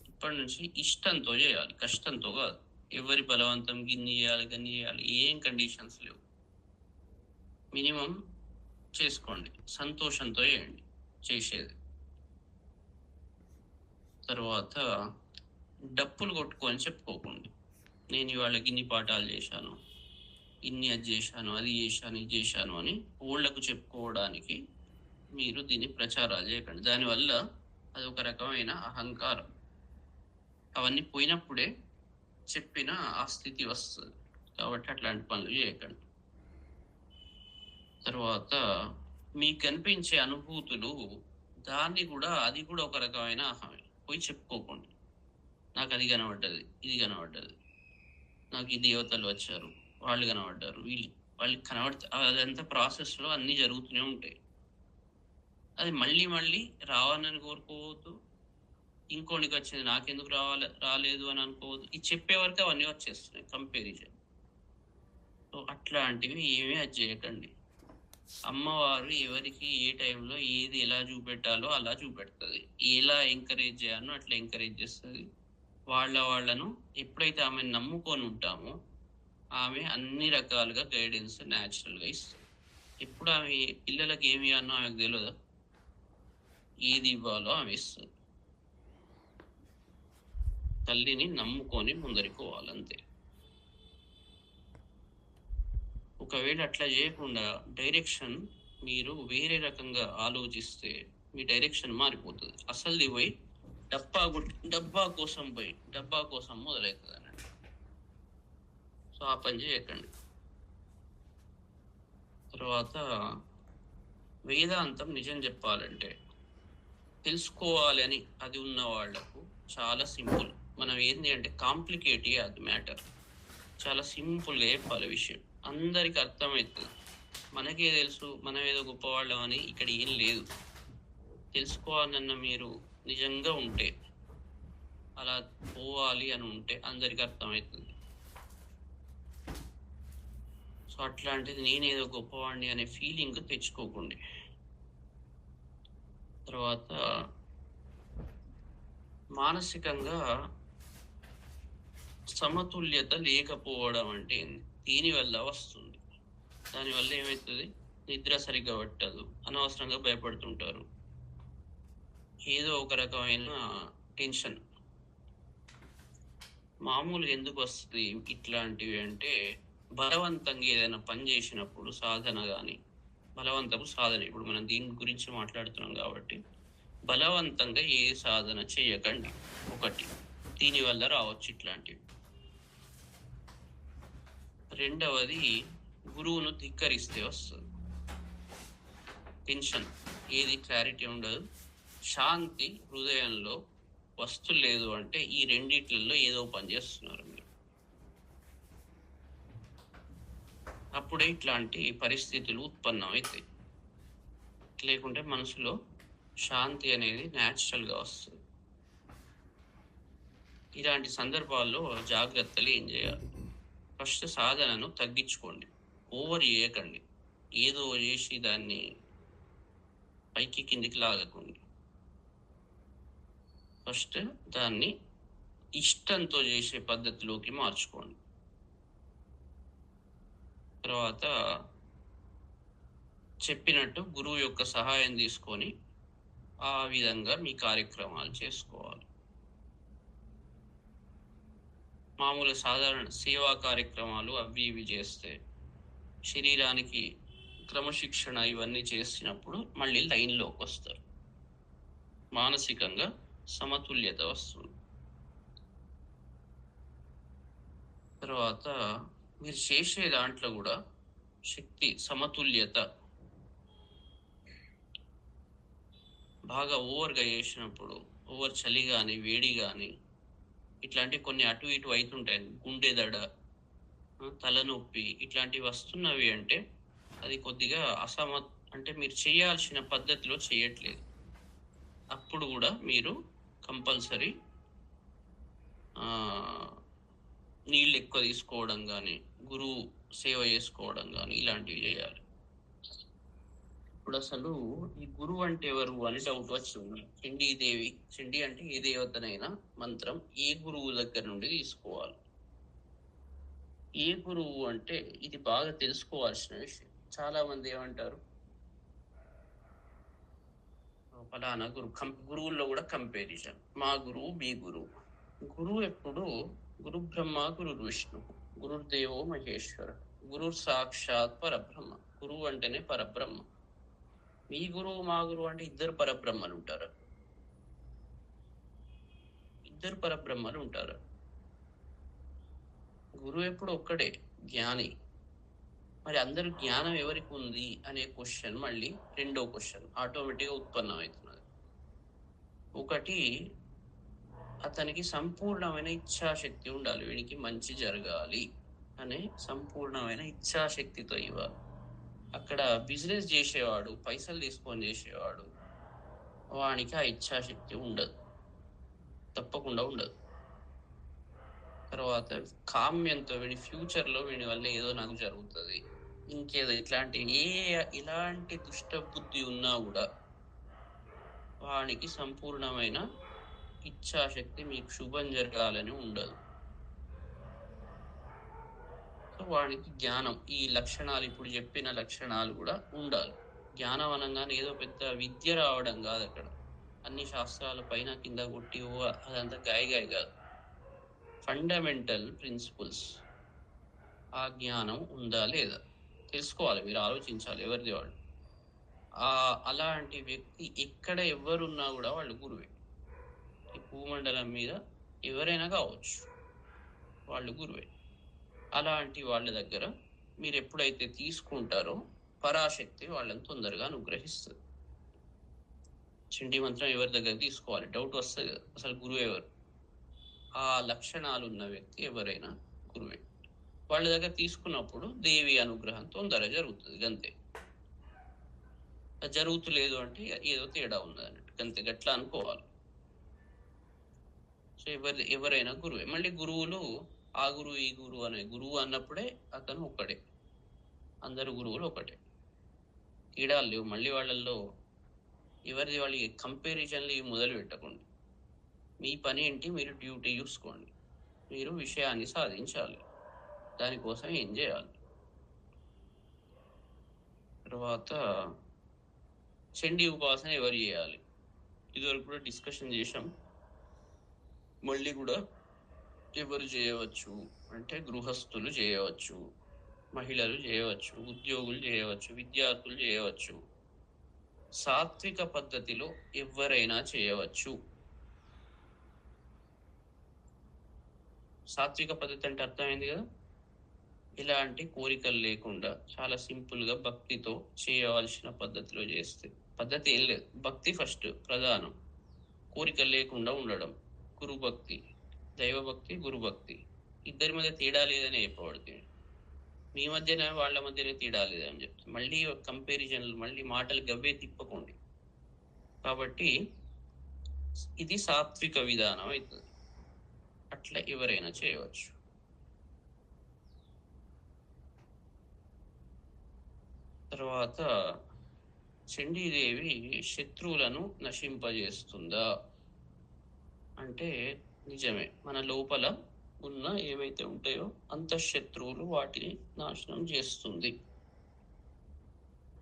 ఇప్పటి నుంచి ఇష్టంతో చేయాలి, కష్టంతో కాదు. ఎవరి బలవంతం గిన్ని చేయాలి గన్ని చేయాలి ఏం కండిషన్స్ లేవు. మినిమం చేసుకోండి, సంతోషంతో చేయండి చేసేది. తర్వాత డప్పులు కొట్టుకొని చెప్పుకోకండి, నేను ఇవాళ ఇన్ని పాఠాలు చేశాను, ఇన్ని అది చేశాను, అది చేశాను, ఇది చేశాను అని ఊళ్ళకు చెప్పుకోవడానికి మీరు దీన్ని ప్రచారాలు చేయకండి. దానివల్ల అది ఒక రకమైన అహంకారం. అవన్నీ పోయినప్పుడే చెప్పిన ఆ స్థితి వస్తుంది. కాబట్టి అట్లాంటి పనులు చేయకండి. తర్వాత మీకు కనిపించే అనుభూతులు, అది కూడా ఒక రకమైన అహమే. పోయి చెప్పుకోకండి, నాకు అది కనబడ్డది, ఇది కనబడ్డది, నాకు ఈ దేవతలు వచ్చారు, వాళ్ళు కనబడ్డారు, వాళ్ళకి కనబడితే అదంతా ప్రాసెస్లో అన్నీ జరుగుతూనే ఉంటాయి. అది మళ్ళీ మళ్ళీ రావాలని కోరుకోవద్దు, ఇంకోటికి వచ్చింది నాకెందుకు రాలేదు అని అనుకోవద్దు. ఇది చెప్పే వరకు అవన్నీ వచ్చేస్తున్నాయి కంపారిజన్. సో అట్లాంటివి ఏమీ అది చేయకండి. అమ్మవారు ఎవరికి ఏ టైంలో ఏది ఎలా చూపెట్టాలో అలా చూపెడుతుంది. ఎలా ఎంకరేజ్ చేయాలో అట్లా ఎంకరేజ్ చేస్తుంది. వాళ్ళను ఎప్పుడైతే ఆమెను నమ్ముకొని ఉంటామో ఆమె అన్ని రకాలుగా గైడెన్స్ న్యాచురల్గా ఇస్తుంది. ఎప్పుడు ఆమె పిల్లలకి ఏమి ఇవ్వాలో ఆమెకు తెలియదు, ఏది ఇవ్వాలో ఆమె ఇస్తుంది. తల్లిని నమ్ముకొని ముందరికి పోవాలంతే. ఒకవేళ అట్లా చేయకుండా డైరెక్షన్ మీరు వేరే రకంగా ఆలోచిస్తే మీ డైరెక్షన్ మారిపోతుంది. అసలుది పోయి డబ్బా కోసం మొదలవుతుంది అన్నట్టు. సో ఆ పని చేయకండి. తర్వాత వేదాంతం నిజం చెప్పాలంటే తెలుసుకోవాలి అని అది ఉన్న వాళ్లకు చాలా సింపుల్. మనం ఏంటి అంటే కాంప్లికేట్ అది మ్యాటర్. చాలా సింపుల్గా చెప్పాలి విషయం, అందరికి అర్థమవుతుంది. మనకే తెలుసు మనం ఏదో గొప్పవాళ్ళం అని. ఇక్కడ ఏం లేదు. తెలుసుకోవాలన్న మీరు నిజంగా ఉంటే, అలా పోవాలి అని ఉంటే అందరికి అర్థమవుతుంది. సో అట్లాంటిది నేనేదో గొప్పవాడిని అనే ఫీలింగ్ తెచ్చుకోకండి. తర్వాత మానసికంగా సమతుల్యత లేకపోవడం అంటే దీనివల్ల వస్తుంది. దానివల్ల ఏమవుతుంది, నిద్ర సరిగ్గా పట్టదు, అనవసరంగా భయపడుతుంటారు, ఏదో ఒక రకమైన టెన్షన్. మామూలుగా ఎందుకు వస్తుంది ఇట్లాంటివి అంటే, బలవంతంగా ఏదైనా పని చేసినప్పుడు సాధన కానీ, బలవంతపు సాధన, ఇప్పుడు మనం దీని గురించి మాట్లాడుతున్నాం కాబట్టి బలవంతంగా ఏ సాధన చేయకండి. ఒకటి, దీనివల్ల రావచ్చు ఇట్లాంటివి. రెండవది, గురువును ధిక్కరిస్తే వస్తుంది టెన్షన్, ఏది క్లారిటీ ఉండదు, శాంతి హృదయంలో వస్తులేదు. అంటే ఈ రెండిట్లలో ఏదో పని చేస్తున్నారు మీరు. అప్పుడే ఇట్లాంటి పరిస్థితులు ఉత్పన్నమవుతాయి. లేకుంటే మనసులో శాంతి అనేది న్యాచురల్గా వస్తుంది. ఇలాంటి సందర్భాల్లో జాగ్రత్తలు ఏం చేయాలి? ఫస్ట్ సాధనను తగ్గించుకోండి, ఓవర్ చేయకండి. ఏదో చేసి దాన్ని పైకి కిందికి లాగకండి. ఫస్ట్ దాన్ని ఇష్టంతో చేసే పద్ధతిలోకి మార్చుకోండి. తర్వాత చెప్పినట్టు గురువు యొక్క సహాయం తీసుకొని ఆ విధంగా మీ కార్యక్రమాలు చేసుకోవాలి. మామూలు సాధారణ సేవా కార్యక్రమాలు అవి ఇవి చేస్తే, శరీరానికి క్రమశిక్షణ ఇవన్నీ చేసినప్పుడు మళ్ళీ లైన్లోకి వస్తారు, మానసికంగా సమతుల్యత వస్తుంది. తర్వాత మీరు చేసే దాంట్లో కూడా శక్తి సమతుల్యత, బాగా ఓవర్గా చేసినప్పుడు ఓవర్ చలి కానీ వేడి కానీ ఇట్లాంటి కొన్ని అటు ఇటు అవుతుంటాయి, గుండె దడ, తలనొప్పి ఇట్లాంటివి వస్తున్నవి అంటే అది కొద్దిగా అంటే మీరు చేయాల్సిన పద్ధతిలో చేయట్లేదు. అప్పుడు కూడా మీరు కంపల్సరీ నీళ్ళు ఎక్కువ తీసుకోవడం కానీ, గురువు సేవ చేసుకోవడం కానీ ఇలాంటివి చేయాలి. ఇప్పుడు అసలు ఈ గురువు అంటే ఎవరు అని డౌట్ వచ్చింది. చండీదేవి, చండీ అంటే ఏ దేవతనైనా మంత్రం ఏ గురువు దగ్గర నుండి తీసుకోవాలి? ఏ గురువు అంటే ఇది బాగా తెలుసుకోవాల్సిన విషయం. చాలా మంది ఏమంటారు, ఫలానా గురువుల్లో కూడా కంపారిజన్, మా గురువు మీ గురువు. గురువు ఎప్పుడు గురు బ్రహ్మ గురు విష్ణు గురుర్దేవో మహేశ్వర గురు సాక్షాత్ పరబ్రహ్మ. గురువు అంటేనే పరబ్రహ్మ. మీ గురువు మా గురువు అంటే ఇద్దరు పరబ్రహ్మలు ఉంటారు, ఇద్దరు పరబ్రహ్మలు ఉంటారు. గురువు ఎప్పుడు ఒక్కడే, జ్ఞాని. మరి అందరూ జ్ఞానం ఎవరికి ఉంది అనే క్వశ్చన్ మళ్ళీ రెండో క్వశ్చన్ ఆటోమేటిక్గా ఉత్పన్నం అవుతున్నది. ఒకటి, అతనికి సంపూర్ణమైన ఇచ్ఛాశక్తి ఉండాలి, వీనికి మంచి జరగాలి అనే సంపూర్ణమైన ఇచ్ఛాశక్తితో ఇవ్వాలి. అక్కడ బిజినెస్ చేసేవాడు, పైసలు తీసుకొని చేసేవాడు, వానికి ఆ ఇచ్ఛాశక్తి ఉండదు, తప్పకుండా ఉండదు. తర్వాత కామ్యంతో వీడి ఫ్యూచర్లో వీడి వల్ల ఏదో నాకు జరుగుతుంది, ఇంకేదో ఇట్లాంటి ఇలాంటి దుష్ట బుద్ధి ఉన్నా కూడా వానికి సంపూర్ణమైన ఇచ్ఛాశక్తి, మీకు శుభం జరగాలని ఉండదు. సో వానికి జ్ఞానం, ఈ లక్షణాలు ఇప్పుడు చెప్పిన లక్షణాలు కూడా ఉండాలి. జ్ఞానం అనగానే ఏదో పెద్ద విద్య రావడం కాదు అక్కడ. అన్ని శాస్త్రాల పైన కింద కొట్టి అదంతా గాయ కాదు. ఫండమెంటల్ ప్రిన్సిపల్స్, ఆ జ్ఞానం ఉందా లేదా తెలుసుకోవాలి. మీరు ఆలోచించాలి ఎవరిది వాళ్ళు. అలాంటి వ్యక్తి ఎక్కడ ఎవరున్నా కూడా వాళ్ళు గురువే. ఈ భూమండలం మీద ఎవరైనా కావచ్చు, వాళ్ళు గురువే. అలాంటి వాళ్ళ దగ్గర మీరు ఎప్పుడైతే తీసుకుంటారో పరాశక్తి వాళ్ళని తొందరగా అనుగ్రహిస్తుంది. చండీ మంత్రం ఎవరి దగ్గర తీసుకోవాలి డౌట్ వస్తుంది కదా, అసలు గురువు ఎవరు? ఆ లక్షణాలు ఉన్న వ్యక్తి ఎవరైనా గురువే. వాళ్ళ దగ్గర తీసుకున్నప్పుడు దేవి అనుగ్రహం తొందరగా జరుగుతుంది, గంతే. జరుగుతులేదు అంటే ఏదో తేడా ఉన్నది అన్నట్టు, గంతే. గట్లా అనుకోవాలి. సో ఎవరైనా గురువే. మళ్ళీ గురువులు ఆ గురువు ఈ గురువు అనే గురువు అన్నప్పుడే అతను ఒక్కడే, అందరు గురువులు ఒకటే, తేడాలు లేవు. మళ్ళీ వాళ్ళల్లో ఎవరిది వాళ్ళు కంపారిజన్లు మొదలు పెట్టకండి. మీ పని ఏంటి, మీరు డ్యూటీ చూసుకోండి. మీరు విషయాన్ని సాధించాలి, దానికోసం ఏం చేయాలి. తర్వాత చండీ ఉపాసన ఎవరు చేయాలి, ఇదివరకు కూడా డిస్కషన్ చేసాం. మళ్ళీ కూడా ఎవరు చేయవచ్చు అంటే గృహస్థులు చేయవచ్చు, మహిళలు చేయవచ్చు, ఉద్యోగులు చేయవచ్చు, విద్యార్థులు చేయవచ్చు. సాత్విక పద్ధతిలో ఎవరైనా చేయవచ్చు. సాత్విక పద్ధతి అంటే అర్థమైంది కదా, ఇలాంటి కోరికలు లేకుండా చాలా సింపుల్ గా భక్తితో చేయవలసిన పద్ధతిలో చేస్తే. పద్ధతి ఏం లేదు, భక్తి ఫస్ట్ ప్రధానం. కోరికలు లేకుండా ఉండడం, గురు భక్తి, దైవభక్తి, గురుభక్తి. ఇద్దరి మధ్య తేడా లేదని చెప్పబడుతుంది. మీ మధ్యన వాళ్ళ మధ్యనే తేడా లేదని చెప్తుంది. మళ్ళీ కంపారిజన్లు, మళ్ళీ మాటలు గవ్వే తిప్పకండి. కాబట్టి ఇది సాత్విక విధానం అవుతుంది. అట్లా ఎవరైనా చేయవచ్చు. తర్వాత చండీదేవి శత్రువులను నశింపజేస్తుందా అంటే నిజమే. మన లోపల ఉన్న ఏవైతే ఉంటాయో అంతఃశత్రువులు వాటిని నాశనం చేస్తుంది.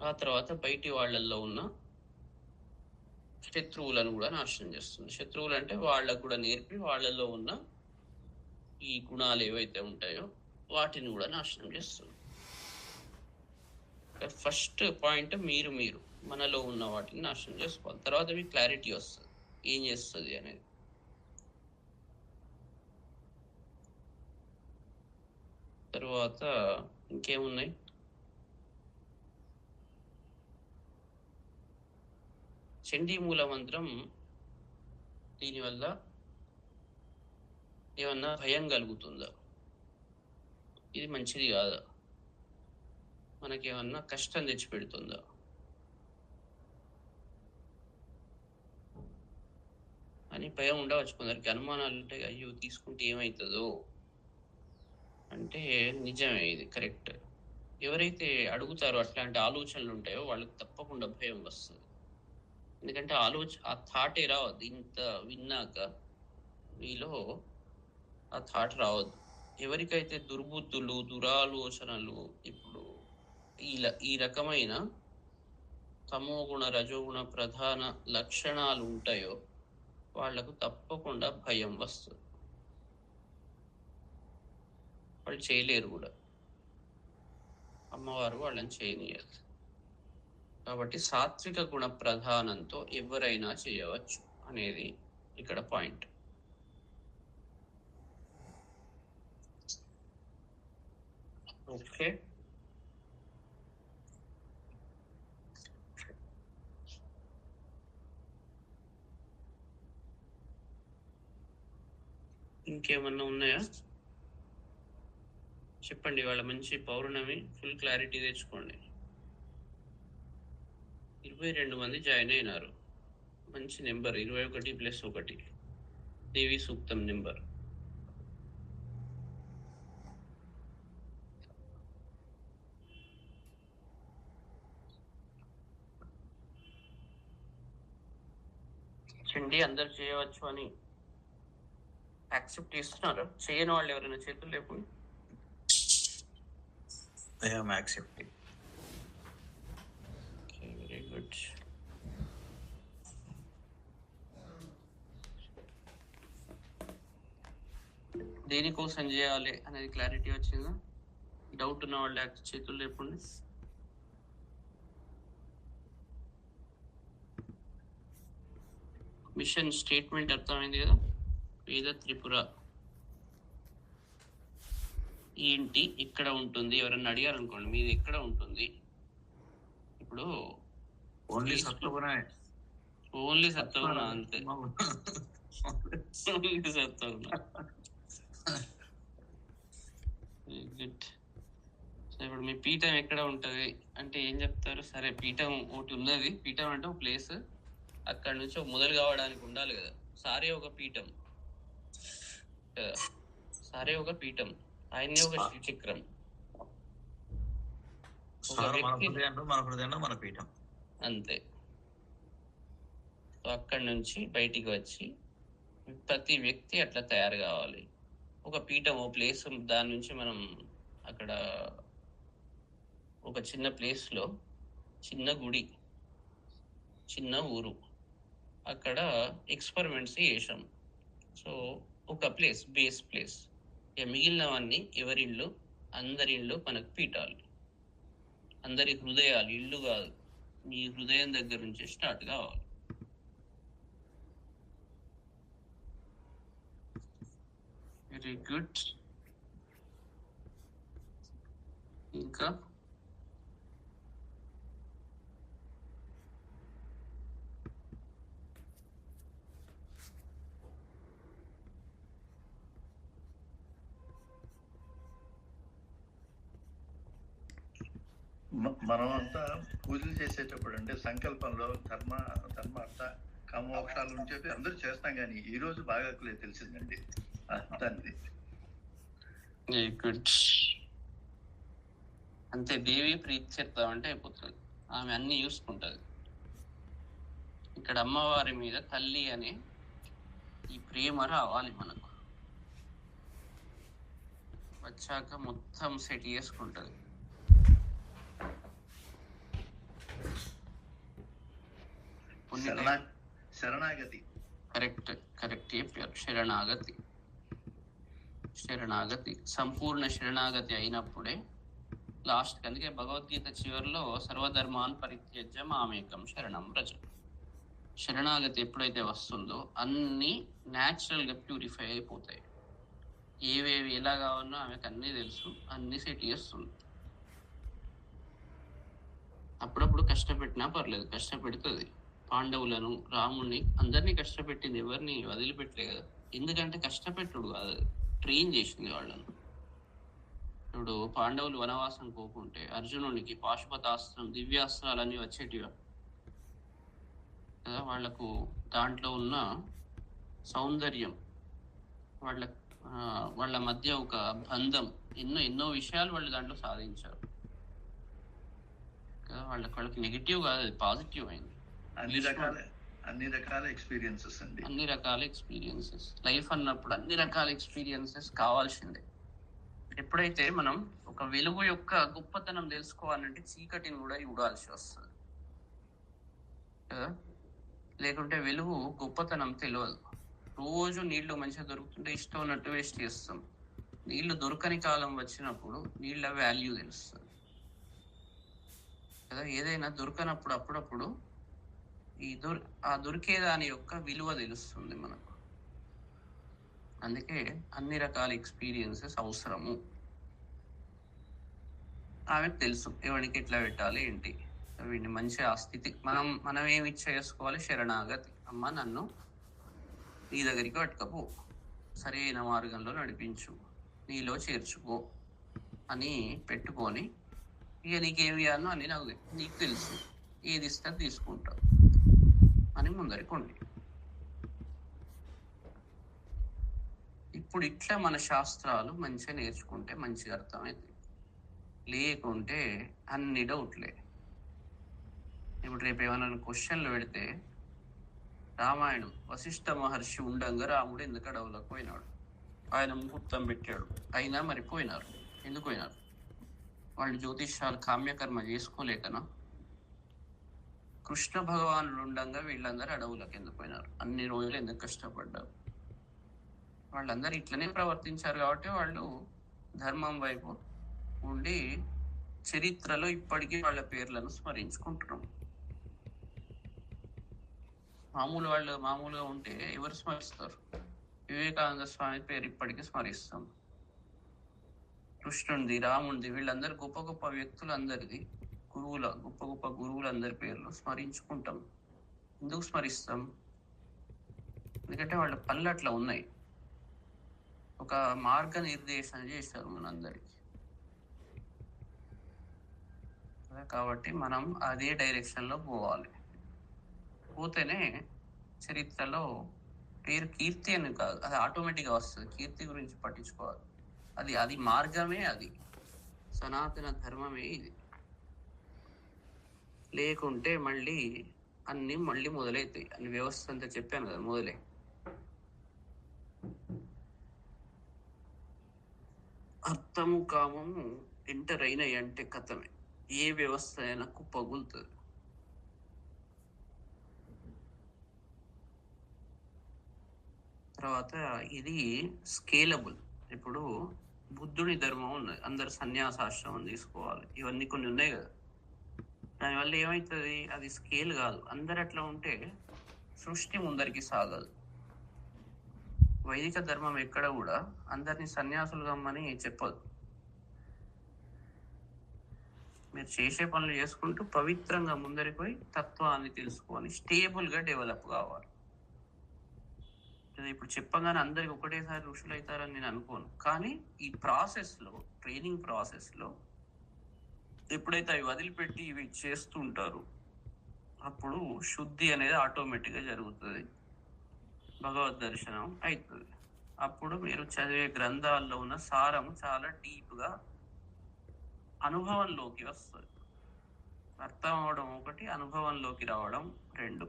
ఆ తర్వాత బయటి వాళ్ళల్లో ఉన్న శత్రువులను కూడా నాశనం చేస్తుంది. శత్రువులు అంటే వాళ్ళకు కూడా నేర్పి వాళ్ళల్లో ఉన్న ఈ గుణాలు ఏవైతే ఉంటాయో వాటిని కూడా నాశనం చేస్తుంది. ఫస్ట్ పాయింట్ మీరు మనలో ఉన్న వాటిని నాశనం చేసుకోవాలి. తర్వాత మీకు క్లారిటీ వస్తుంది ఏం చేస్తుంది అనేది. తర్వాత ఇంకేమున్నాయి, చండీ మూల మంత్రం దీనివల్ల ఏమన్నా భయం కలుగుతుందా? ఇది మంచిది కాదా? మనకేమన్నా కష్టం తెచ్చిపెడుతుందా? అని భయం ఉండవచ్చు. కొందరికి అనుమానాలు ఉంటాయి, అయ్యో తీసుకుంటే ఏమవుతుందో అంటే. నిజమే, ఇది కరెక్ట్. ఎవరైతే అడుగుతారో అట్లాంటి ఆలోచనలు ఉంటాయో వాళ్ళకి తప్పకుండా భయం వస్తుంది. ఎందుకంటే ఆ థాటే రావద్దు. ఇంత విన్నాక మీలో ఆ థాట్ రావద్దు. ఎవరికైతే దుర్బుద్ధులు, దురాలోచనలు, ఇప్పుడు ఈ రకమైన తమోగుణ, రజోగుణ ప్రధాన లక్షణాలు ఉంటాయో వాళ్లకు తప్పకుండా భయం వస్తుంది. వాళ్ళు చేయలేరు కూడా, అమ్మవారు వాళ్ళని చేయనియరు. కాబట్టి సాత్విక గుణ ప్రధానంతో ఎవరైనా చేయవచ్చు అనేది ఇక్కడ పాయింట్. ఓకే, ఇంకేమన్నా ఉన్నాయా చెప్పండి. వాళ్ళ మంచి పౌర్ణమి, ఫుల్ క్లారిటీ తెచ్చుకోండి. 22 మంది జాయిన్ అయినారు. మంచి నెంబర్ 21+1 దేవి సూక్తం నెంబర్. చండి అందరు చేయవచ్చు అని యాక్సెప్ట్ చేస్తున్నారు. చేయని వాళ్ళు ఎవరైనా చేతులు లేకుండా వెరీ గుడ్. దేనికోసం చేయాలి అనేది క్లారిటీ వచ్చిందా? డౌట్ ఉన్న వాళ్ళు చేతులు లేకుండా. మిషన్ స్టేట్మెంట్ అర్థమైంది కదా. వేద త్రిపుర ఏంటి, ఎక్కడ ఉంటుంది, ఎవరన్నా అడిగారు అనుకోండి మీది ఎక్కడ ఉంటుంది. ఇప్పుడు ఓన్లీ సత్వగుణ అంతే. ఓన్లీ సత్వగుణ. గుడ్. సో ఇప్పుడు మీ పీఠం ఎక్కడ ఉంటది అంటే ఏం చెప్తారు? సరే పీఠం ఒకటి ఉన్నది. పీఠం అంటే ఒక ప్లేస్, అక్కడ నుంచి మొదలు కావడానికి ఉండాలి కదా. సారే ఒక పీఠం కదా, సారే ఒక పీఠం, ఆయనే ఒక శ్రీచక్రం. మన పీఠం అంతే. సో అక్కడి నుంచి బయటికి వచ్చి ప్రతి వ్యక్తి అట్లా తయారు కావాలి. ఒక పీఠం, ఓ ప్లేస్, దాని నుంచి మనం అక్కడ ఒక చిన్న ప్లేస్లో చిన్న గుడి, చిన్న ఊరు, అక్కడ ఎక్స్పెరిమెంట్స్ చేసాం. సో ఒక ప్లేస్, బేస్ ప్లేస్. మిగిలినవన్నీ ఎవరిళ్ళు, అందరి ఇళ్ళు మనకు పీఠాలు. అందరి హృదయాలు, ఇల్లు కాదు, మీ హృదయం దగ్గర నుంచి స్టార్ట్ కావాలి. Very good. ఇంకా మనమంతా పూజలు చేసేటప్పుడు అంటే సంకల్పంలో ధర్మ అర్థ కామోక్షాలు అని చెప్పి అందరూ చేస్తాం, కానీ ఈ రోజు బాగా తెలిసిందండి అర్థాన్ని. అంతే. దేవి ప్రీతి చేద్దామంటే అయిపోతుంది, ఆమె అన్ని చూసుకుంటది. ఇక్కడ అమ్మవారి మీద తల్లి అనే ఈ ప్రేమ రావాలి మనకు. వచ్చాక మొత్తం సెట్ చేసుకుంటది. శరణాగతి. కరెక్ట్ చెప్పారు. శరణాగతి సంపూర్ణ శరణాగతి అయినప్పుడే లాస్ట్. అందుకే భగవద్గీత చివరిలో సర్వధర్మాన్ పరిత్యజ్య మామేకం శరణం వ్రజ. శరణాగతి ఎప్పుడైతే వస్తుందో అన్ని న్యాచురల్ గా ప్యూరిఫై అయిపోతాయి. ఏవేవి ఎలా కావాలన్నా ఆమెకు అన్నీ తెలుసు, అన్ని సెట్ చేస్తుంది. అప్పుడప్పుడు కష్టపెట్టినా పర్లేదు, కష్టపెడుతుంది. పాండవులను, రాముణ్ణి, అందరినీ కష్టపెట్టింది, ఎవరిని వదిలిపెట్టలే కదా. ఎందుకంటే కష్టపెట్టుడు కాదు, ట్రైన్ చేసింది వాళ్ళను. ఇప్పుడు పాండవులు వనవాసం పోకుంటే అర్జునునికి పాశుపతాస్త్రం, దివ్యాస్త్రాలన్నీ వచ్చేటివి కదా. వాళ్లకు దాంట్లో ఉన్న సౌందర్యం, వాళ్ళ మధ్య ఒక బంధం, ఎన్నో విషయాలు వాళ్ళు దాంట్లో సాధించారు కదా. వాళ్ళకి నెగిటివ్ కాదు, అది పాజిటివ్ అయింది. అన్ని రకాల ఎక్స్పీరియన్సెస్ అండి. అన్ని రకాల ఎక్స్పీరియన్సెస్. లైఫ్ అన్నప్పుడు అన్ని రకాల ఎక్స్పీరియన్సెస్ కావాల్సిందే. ఎప్పుడైతే మనం ఒక వెలుగు యొక్క గొప్పతనం తెలుసుకోవాలంటే చీకటిని కూడా చూడాల్సి వస్తుంది కదా. లేకుంటే వెలుగు గొప్పతనం తెలియదు. రోజు నీళ్లు మంచిగా దొరుకుతుంటే ఇష్టం ఉన్నట్టు వేస్ట్ చేస్తాం. నీళ్లు దొరకని కాలం వచ్చినప్పుడు నీళ్ళ వాల్యూ తెలుస్తుంది కదా. ఏదైనా దొరకనప్పుడు అప్పుడప్పుడు ఆ దొరికేదాని యొక్క విలువ తెలుస్తుంది మనకు. అందుకే అన్ని రకాల ఎక్స్పీరియన్సెస్ అవసరము. ఆమెకు తెలుసు ఎవరికి ఎట్లా పెట్టాలి ఏంటి. వీడిని మంచి ఆ స్థితి మనం ఏమి చేసుకోవాలి? శరణాగతి. అమ్మ నన్ను నీ దగ్గరికి పట్టుకపో, సరైన మార్గంలో నడిపించు, నీలో చేర్చుకో అని పెట్టుకొని, ఇక నీకేమి ఇవ్వాలనో అని నీకు తెలుసు, ఏది ఇస్తా తీసుకుంటావు అని ముందరికి ఉండి. ఇప్పుడు ఇట్లా మన శాస్త్రాలు మంచిగా నేర్చుకుంటే మంచిగా అర్థమైంది. లేకుంటే అన్ని డౌట్లే. ఇప్పుడు రేపు ఏమైనా క్వశ్చన్లు పెడితే రామాయణం వశిష్ఠ మహర్షి ఉండంగా రాముడు ఎందుకు అడవులకు పోయినాడు? ఆయన ముహూర్తం పెట్టాడు, అయినా మరి పోయినారు. ఎందుకు పోయినారు? వాళ్ళు జ్యోతిష్యాలు కామ్యకర్మ చేసుకోలేకనా? కృష్ణ భగవానుడు ఉండంగా వీళ్ళందరూ అడవులకు ఎందుకు పోయినారు? అన్ని రోజులు ఎందుకు కష్టపడ్డారు? వాళ్ళందరూ ఇట్లనే ప్రవర్తించారు కాబట్టి వాళ్ళు ధర్మం వైపు ఉండి చరిత్రలో ఇప్పటికీ వాళ్ళ పేర్లను స్మరించుకుంటున్నాం. మామూలుగా ఉంటే ఎవరు స్మరిస్తారు? వివేకానంద స్వామి పేరు ఇప్పటికీ స్మరిస్తాం. కృష్ణుడిది, రాముడిది, వీళ్ళందరూ గొప్ప గొప్ప వ్యక్తులందరిది, గొప్ప గొప్ప గురువులందరి పేర్లు స్మరించుకుంటాం. ఎందుకు స్మరిస్తాం? ఎందుకంటే వాళ్ళ పనులు అట్లా ఉన్నాయి. ఒక మార్గ నిర్దేశన చేశారు మనందరికి. కాబట్టి మనం అదే డైరెక్షన్ లో పోవాలి. పోతేనే చరిత్రలో పేరు కీర్తి అని కాదు, అది ఆటోమేటిక్గా వస్తుంది. కీర్తి గురించి పట్టించుకోవాలి. అది మార్గమే, అది సనాతన ధర్మమే. ఇది లేకుంటే అన్ని మొదలవుతాయి. అన్ని వ్యవస్థ అంతా చెప్పాను కదా మొదలే. అర్థము కామము ఎంటర్ అయినాయి అంటే కథమే. ఏ వ్యవస్థ అయినా కుప్పగులుతుంది. తర్వాత ఇది స్కేలబుల్. ఇప్పుడు బుద్ధుడి ధర్మం ఉన్నది, అందరు సన్యాసాశ్రమం తీసుకోవాలి, ఇవన్నీ కొన్ని ఉన్నాయి కదా. దానివల్ల ఏమవుతుంది? అది స్కేల్ కాదు. అందరు అట్లా ఉంటే సృష్టి ముందరికి సాగదు. వైదిక ధర్మం ఎక్కడ కూడా అందరినీ సన్యాసులు కమ్మని చెప్పదు. మీరు చేసే పనులు చేసుకుంటూ పవిత్రంగా ముందరికి పోయి తత్వాన్ని తెలుసుకొని స్టేబుల్గా డెవలప్ కావాలి. ఇప్పుడు చెప్పగానే అందరికి ఒకటేసారి ఋషులు అవుతారని నేను అనుకోను. కానీ ఈ ప్రాసెస్లో, ట్రైనింగ్ ప్రాసెస్లో ఎప్పుడైతే అవి వదిలిపెట్టి ఇవి చేస్తుంటారో అప్పుడు శుద్ధి అనేది ఆటోమేటిక్గా జరుగుతుంది, భగవద్ దర్శనం అవుతుంది. అప్పుడు మీరు చదివే గ్రంథాల్లో ఉన్న సారం చాలా డీప్గా అనుభవంలోకి వస్తుంది. అర్థం అవడం ఒకటి, అనుభవంలోకి రావడం రెండు.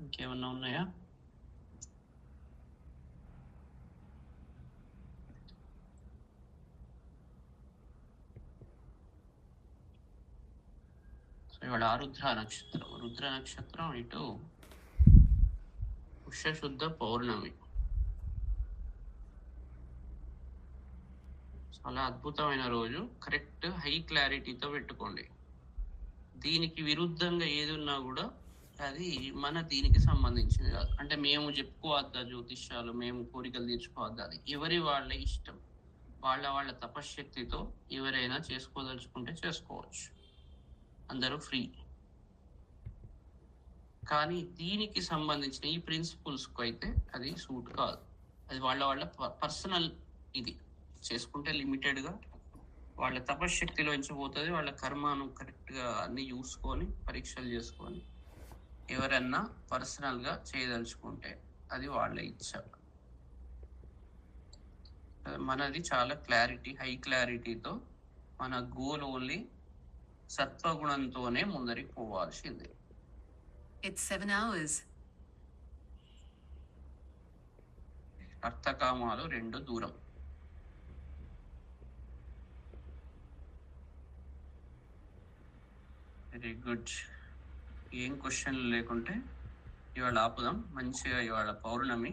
ఇంకేమన్నా ఉన్నాయా? ఇవాళ రుద్ర నక్షత్రం ఇటు పుష్యశుద్ధ పౌర్ణమి. చాలా అద్భుతమైన రోజు. కరెక్ట్ హై క్లారిటీతో పెట్టుకోండి. దీనికి విరుద్ధంగా ఏది ఉన్నా కూడా అది దీనికి సంబంధించింది కాదు. అంటే మేము చెప్పుకోవద్దా జ్యోతిష్యాలు, మేము కోరికలు తీర్చుకోవద్దా? అది ఎవరి వాళ్ళ ఇష్టం. వాళ్ళ తపశ్శక్తితో ఎవరైనా చేసుకోదలుచుకుంటే చేసుకోవచ్చు, అందరూ ఫ్రీ. కానీ దీనికి సంబంధించిన ఈ ప్రిన్సిపల్స్కు అయితే అది సూట్ కాదు. అది వాళ్ళ పర్సనల్. ఇది చేసుకుంటే లిమిటెడ్గా వాళ్ళ తపశ్శక్తిలోంచి పోతుంది. వాళ్ళ కర్మను కరెక్ట్గా అన్ని చూసుకొని పరీక్షలు చేసుకొని ఎవరన్నా పర్సనల్గా చేయదలుచుకుంటే అది వాళ్ళ ఇచ్చ. మనది చాలా క్లారిటీ, హై క్లారిటీతో మన గోల్ ఓన్లీ సత్వగుణంతోనే ముందరికి పోవాల్సిందే. It's 7 hours. అర్థకామాలు రెండు దూరం. Very good. ఏం క్వశ్చన్లు లేకుంటే ఇవాళ ఆపుదాం. మంచిగా ఇవాళ పౌర్ణమి.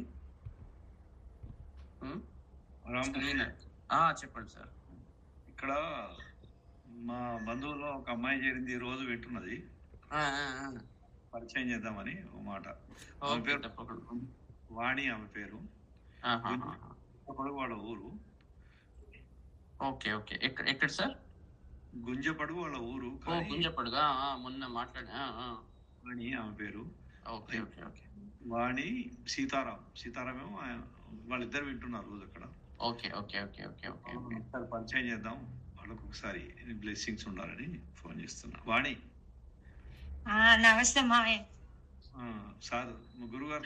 చెప్పండి సార్. ఇక్కడ మా బంధువుల్లో ఒక అమ్మాయి చేరింది, ఈ రోజు వింటున్నది. పరిచయం చేద్దామని ఒక మాట. ఆమె పేరు వాణి. ఆమె పేరు వాళ్ళ ఊరు. Okay okay. ఎక్కడ సార్? గుంజపడుగు వాళ్ళ ఊరు. గుంజపడుగా మొన్న మాట్లాడా. వాణి ఆమె పేరు. Okay okay okay. వాణి సీతారామేమో వాళ్ళిద్దరు వింటున్నారు రోజు అక్కడ. Okay okay okay okay okay. పరిచయం చేద్దాం వాళ్ళకు ఒకసారి బ్లెస్సింగ్స్ ఉండాలని ఫోన్ చేస్తున్నా. వాణి నమస్తే మావయ్య. సార్ గురువు గారు.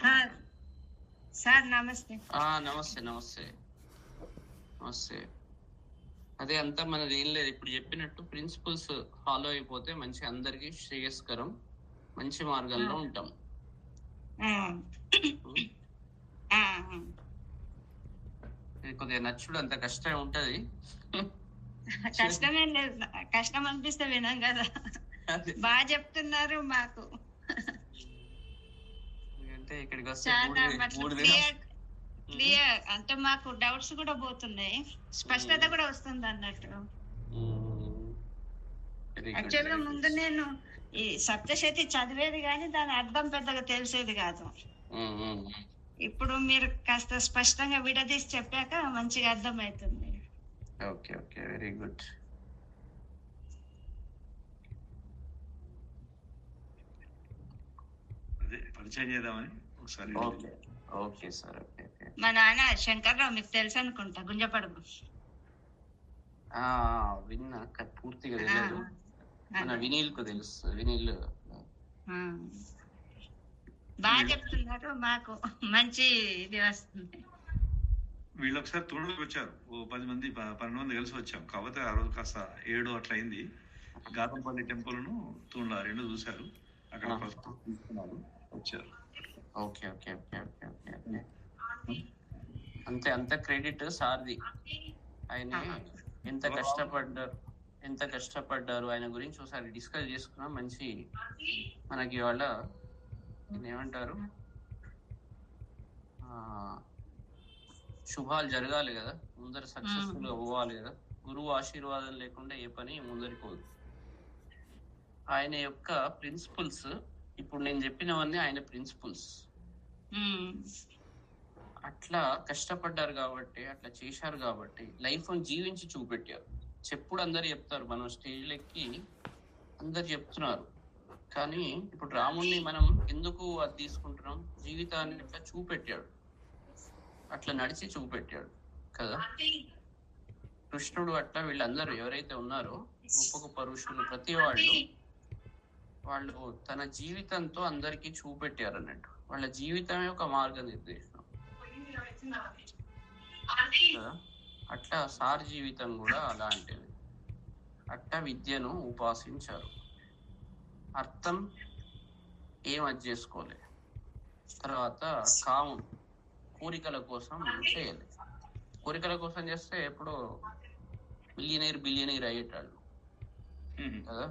సార్ నమస్తే. నమస్తే నమస్తే నమస్తే. అదే అంతా మనది ఏం లేదు, ఇప్పుడు చెప్పినట్టు ప్రిన్సిపల్స్ ఫాలో అయిపోతే మంచి అందరికి శ్రేయస్కరం, మంచి మార్గంలో ఉంటాం. కొద్దిగా నచ్చుడు అంత కష్టం ఉంటది. కష్టమేం లేదు, కష్టం అనిపిస్తే వినాం కదా. బాగా చెప్తున్నారు మాకు. అంటే ఇక్కడికి వస్తే క్లియర్ అంటే మాకు డౌట్స్ కూడా పోతున్నాయి, స్పష్టత కూడా వస్తుంది అన్నట్టు. యాక్చువల్ గా ముందు నేను ఈ సప్తశతి చదివేది కానీ దాని అర్థం పెద్దగా తెలిసేది కాదు. ఇప్పుడు మీరు కాస్త స్పష్టంగా విడదీసి చెప్పాక మంచిగా అర్థమవుతుంది. Okay okay, very good. అదే పరిచయం చేద్దామని ఒకసారి. Okay sir, okay okay. మా నాన్న శంకర్రావు మీకు తెలుసు అనుకుంటా, గుంజపడుగు. విన్నా, పూర్తిగా తెలియదు. మన వినీల్ కు తెలుసు, వినీల్ బాగా చెప్తున్నారు, మాకు మంచి ఇది వస్తుంది. వీళ్ళు ఒకసారి తోడుకు వచ్చారు, 10 మంది 12 మంది కలిసి వచ్చాం. కాకపోతే ఆ రోజు కాస్త 7 అట్లా అయింది. గాతంపల్లి టెంపుల్ ను తూండ్ల 2 చూశారు, అక్కడ తీసుకున్నారు, వచ్చారు. Okay okay okay okay okay okay. అంతే, అంత క్రెడిట్ సార్ది. ఆయన ఎంత కష్టపడ్డారు ఆయన గురించి ఒకసారి డిస్కస్ చేసుకున్నా. మంచి మనకి వాళ్ళ ఏమంటారు, శుభాలు జరగాలి కదా, ముందర సక్సెస్ఫుల్ గా పోవాలి కదా. గురువు ఆశీర్వాదం లేకుండా ఏ పని ముందరిపోదు. ఆయన యొక్క ప్రిన్సిపల్స్, ఇప్పుడు నేను చెప్పినవన్నీ ఆయన ప్రిన్సిపల్స్. అట్లా కష్టపడ్డారు కాబట్టి, అట్లా చేశారు కాబట్టి లైఫ్ జీవించి చూపెట్టారు. చెప్పుడు అందరు చెప్తారు, మనం స్టేజ్ ఎక్కి అందరు చెప్తున్నారు, కానీ ఇప్పుడు రాముణ్ణి మనం ఎందుకు అది తీసుకుంటున్నాం? జీవితాన్ని అట్లా చూపెట్టాడు, అట్లా నడిచి చూపెట్టాడు కదా. కృష్ణుడు అట్లా వీళ్ళందరూ ఎవరైతే ఉన్నారో గొప్ప గొప్ప ఋషులు, ప్రతి వాళ్ళు తన జీవితంతో అందరికీ చూపెట్టారు అన్నట్టు. వాళ్ళ జీవితమే ఒక మార్గనిర్దేశం. అట్లా సార్ జీవితం కూడా అలాంటిది. అట్లా విద్యను ఉపాసించారు, అర్థం ఏమది చేసుకోలే. తర్వాత కామం, కోరికల కోసం చేయాలి. కోరికల కోసం చేస్తే ఎప్పుడు బిలియనీర్ అయ్యేటాళ్ళు కదా.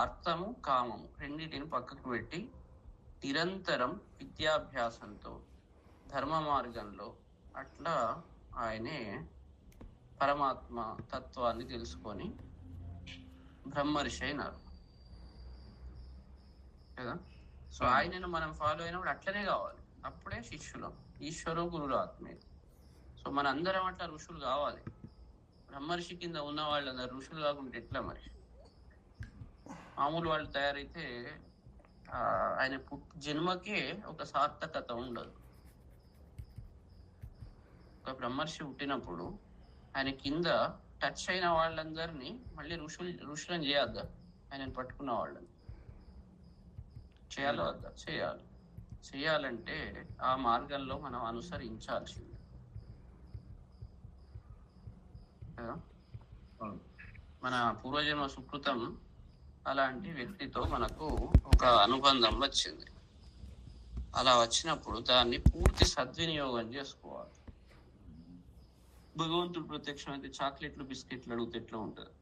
అర్థము కామము రెండింటిని పక్కకు పెట్టి నిరంతరం విద్యాభ్యాసంతో ధర్మ మార్గంలో అట్లా ఆయనే పరమాత్మ తత్వాన్ని తెలుసుకొని బ్రహ్మర్షి అయినారు కదా. సో ఆయనను మనం ఫాలో అయినప్పుడు అట్లనే కావాలి, అప్పుడే శిష్యులం. ఈశ్వరు గురువు ఆత్మే. సో మన అందరం అట్లా ఋషులు కావాలి. బ్రహ్మర్షి కింద ఉన్న వాళ్ళందరూ ఋషులు కాకుంటే ఎట్లా మరి? మామూలు వాళ్ళు తయారైతే ఆయన జన్మకే ఒక సార్థకత ఉండదు. ఒక బ్రహ్మర్షి పుట్టినప్పుడు ఆయన కింద టచ్ అయిన వాళ్ళందరినీ మళ్ళీ ఋషులను చేయొద్దా? ఆయనను పట్టుకున్న వాళ్ళని చేయాలో వద్దా? చేయాలంటే ఆ మార్గంలో మనం అనుసరించాల్సింది కదా. మన పూర్వజన్మ సుకృతం అలాంటి వ్యక్తితో మనకు ఒక అనుబంధం వచ్చింది. అలా వచ్చినప్పుడు దాన్ని పూర్తి సద్వినియోగం చేసుకోవాలి. భగవంతుడు ప్రత్యక్షం అయితే చాక్లెట్లు బిస్కెట్లు అడిగితే ఎట్లా ఉంటుంది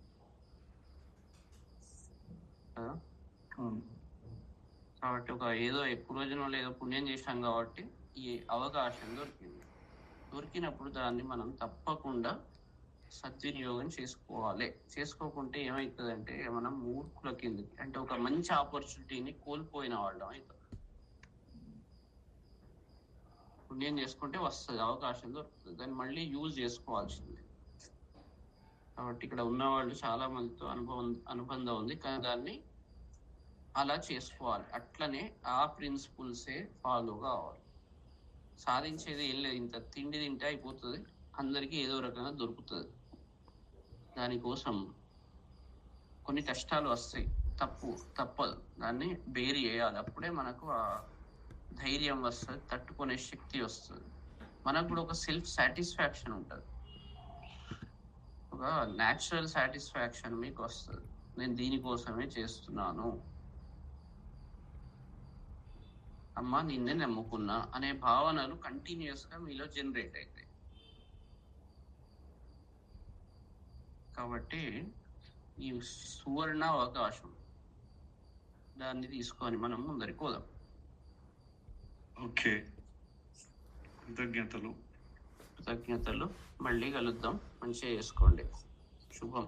కదా. కాబట్టి ఏదో పూర్వజన్మలో ఏదో పుణ్యం చేశాం కాబట్టి ఈ అవకాశం దొరికినప్పుడు దాన్ని మనం తప్పకుండా సద్వినియోగం చేసుకోవాలి. చేసుకోకుంటే ఏమవుతుందంటే మనం మూర్ఖుల కిందకి, అంటే ఒక మంచి ఆపర్చునిటీని కోల్పోయిన వాళ్ళం అవుతుంది. పుణ్యం చేసుకుంటే వస్తుంది, అవకాశం దొరుకుతుంది, దాన్ని మళ్ళీ యూజ్ చేసుకోవాల్సిందే. కాబట్టి ఇక్కడ ఉన్న వాళ్ళు చాలా మందితో అనుబంధం ఉంది, కానీ దాన్ని అలా చేసుకోవాలి. అట్లనే ఆ ప్రిన్సిపుల్సే ఫాలో కావాలి. సాధించేది ఏం లేదు, ఇంత తిండి తింటే అయిపోతుంది, అందరికీ ఏదో రకంగా దొరుకుతుంది. దానికోసం కొన్ని కష్టాలు వస్తాయి, తప్పదు, దాన్ని బేర్ చేయాలి. అప్పుడే మనకు ఆ ధైర్యం వస్తుంది, తట్టుకునే శక్తి వస్తుంది. మనకు కూడా ఒక సెల్ఫ్ సాటిస్ఫాక్షన్ ఉంటుంది, ఒక న్యాచురల్ సాటిస్ఫాక్షన్ మీకు వస్తుంది. నేను దీనికోసమే చేస్తున్నాను, అమ్మ నిన్నే నమ్ముకున్నా అనే భావనలు కంటిన్యూస్గా మీలో జనరేట్ అవుతాయి. కాబట్టి ఈ సువర్ణ అవకాశం దాన్ని తీసుకొని మనం ముందరికి పోదాం. ఓకే, కృతజ్ఞతలు. మళ్ళీ కలుద్దాం. మంచిగా చేసుకోండి. శుభం.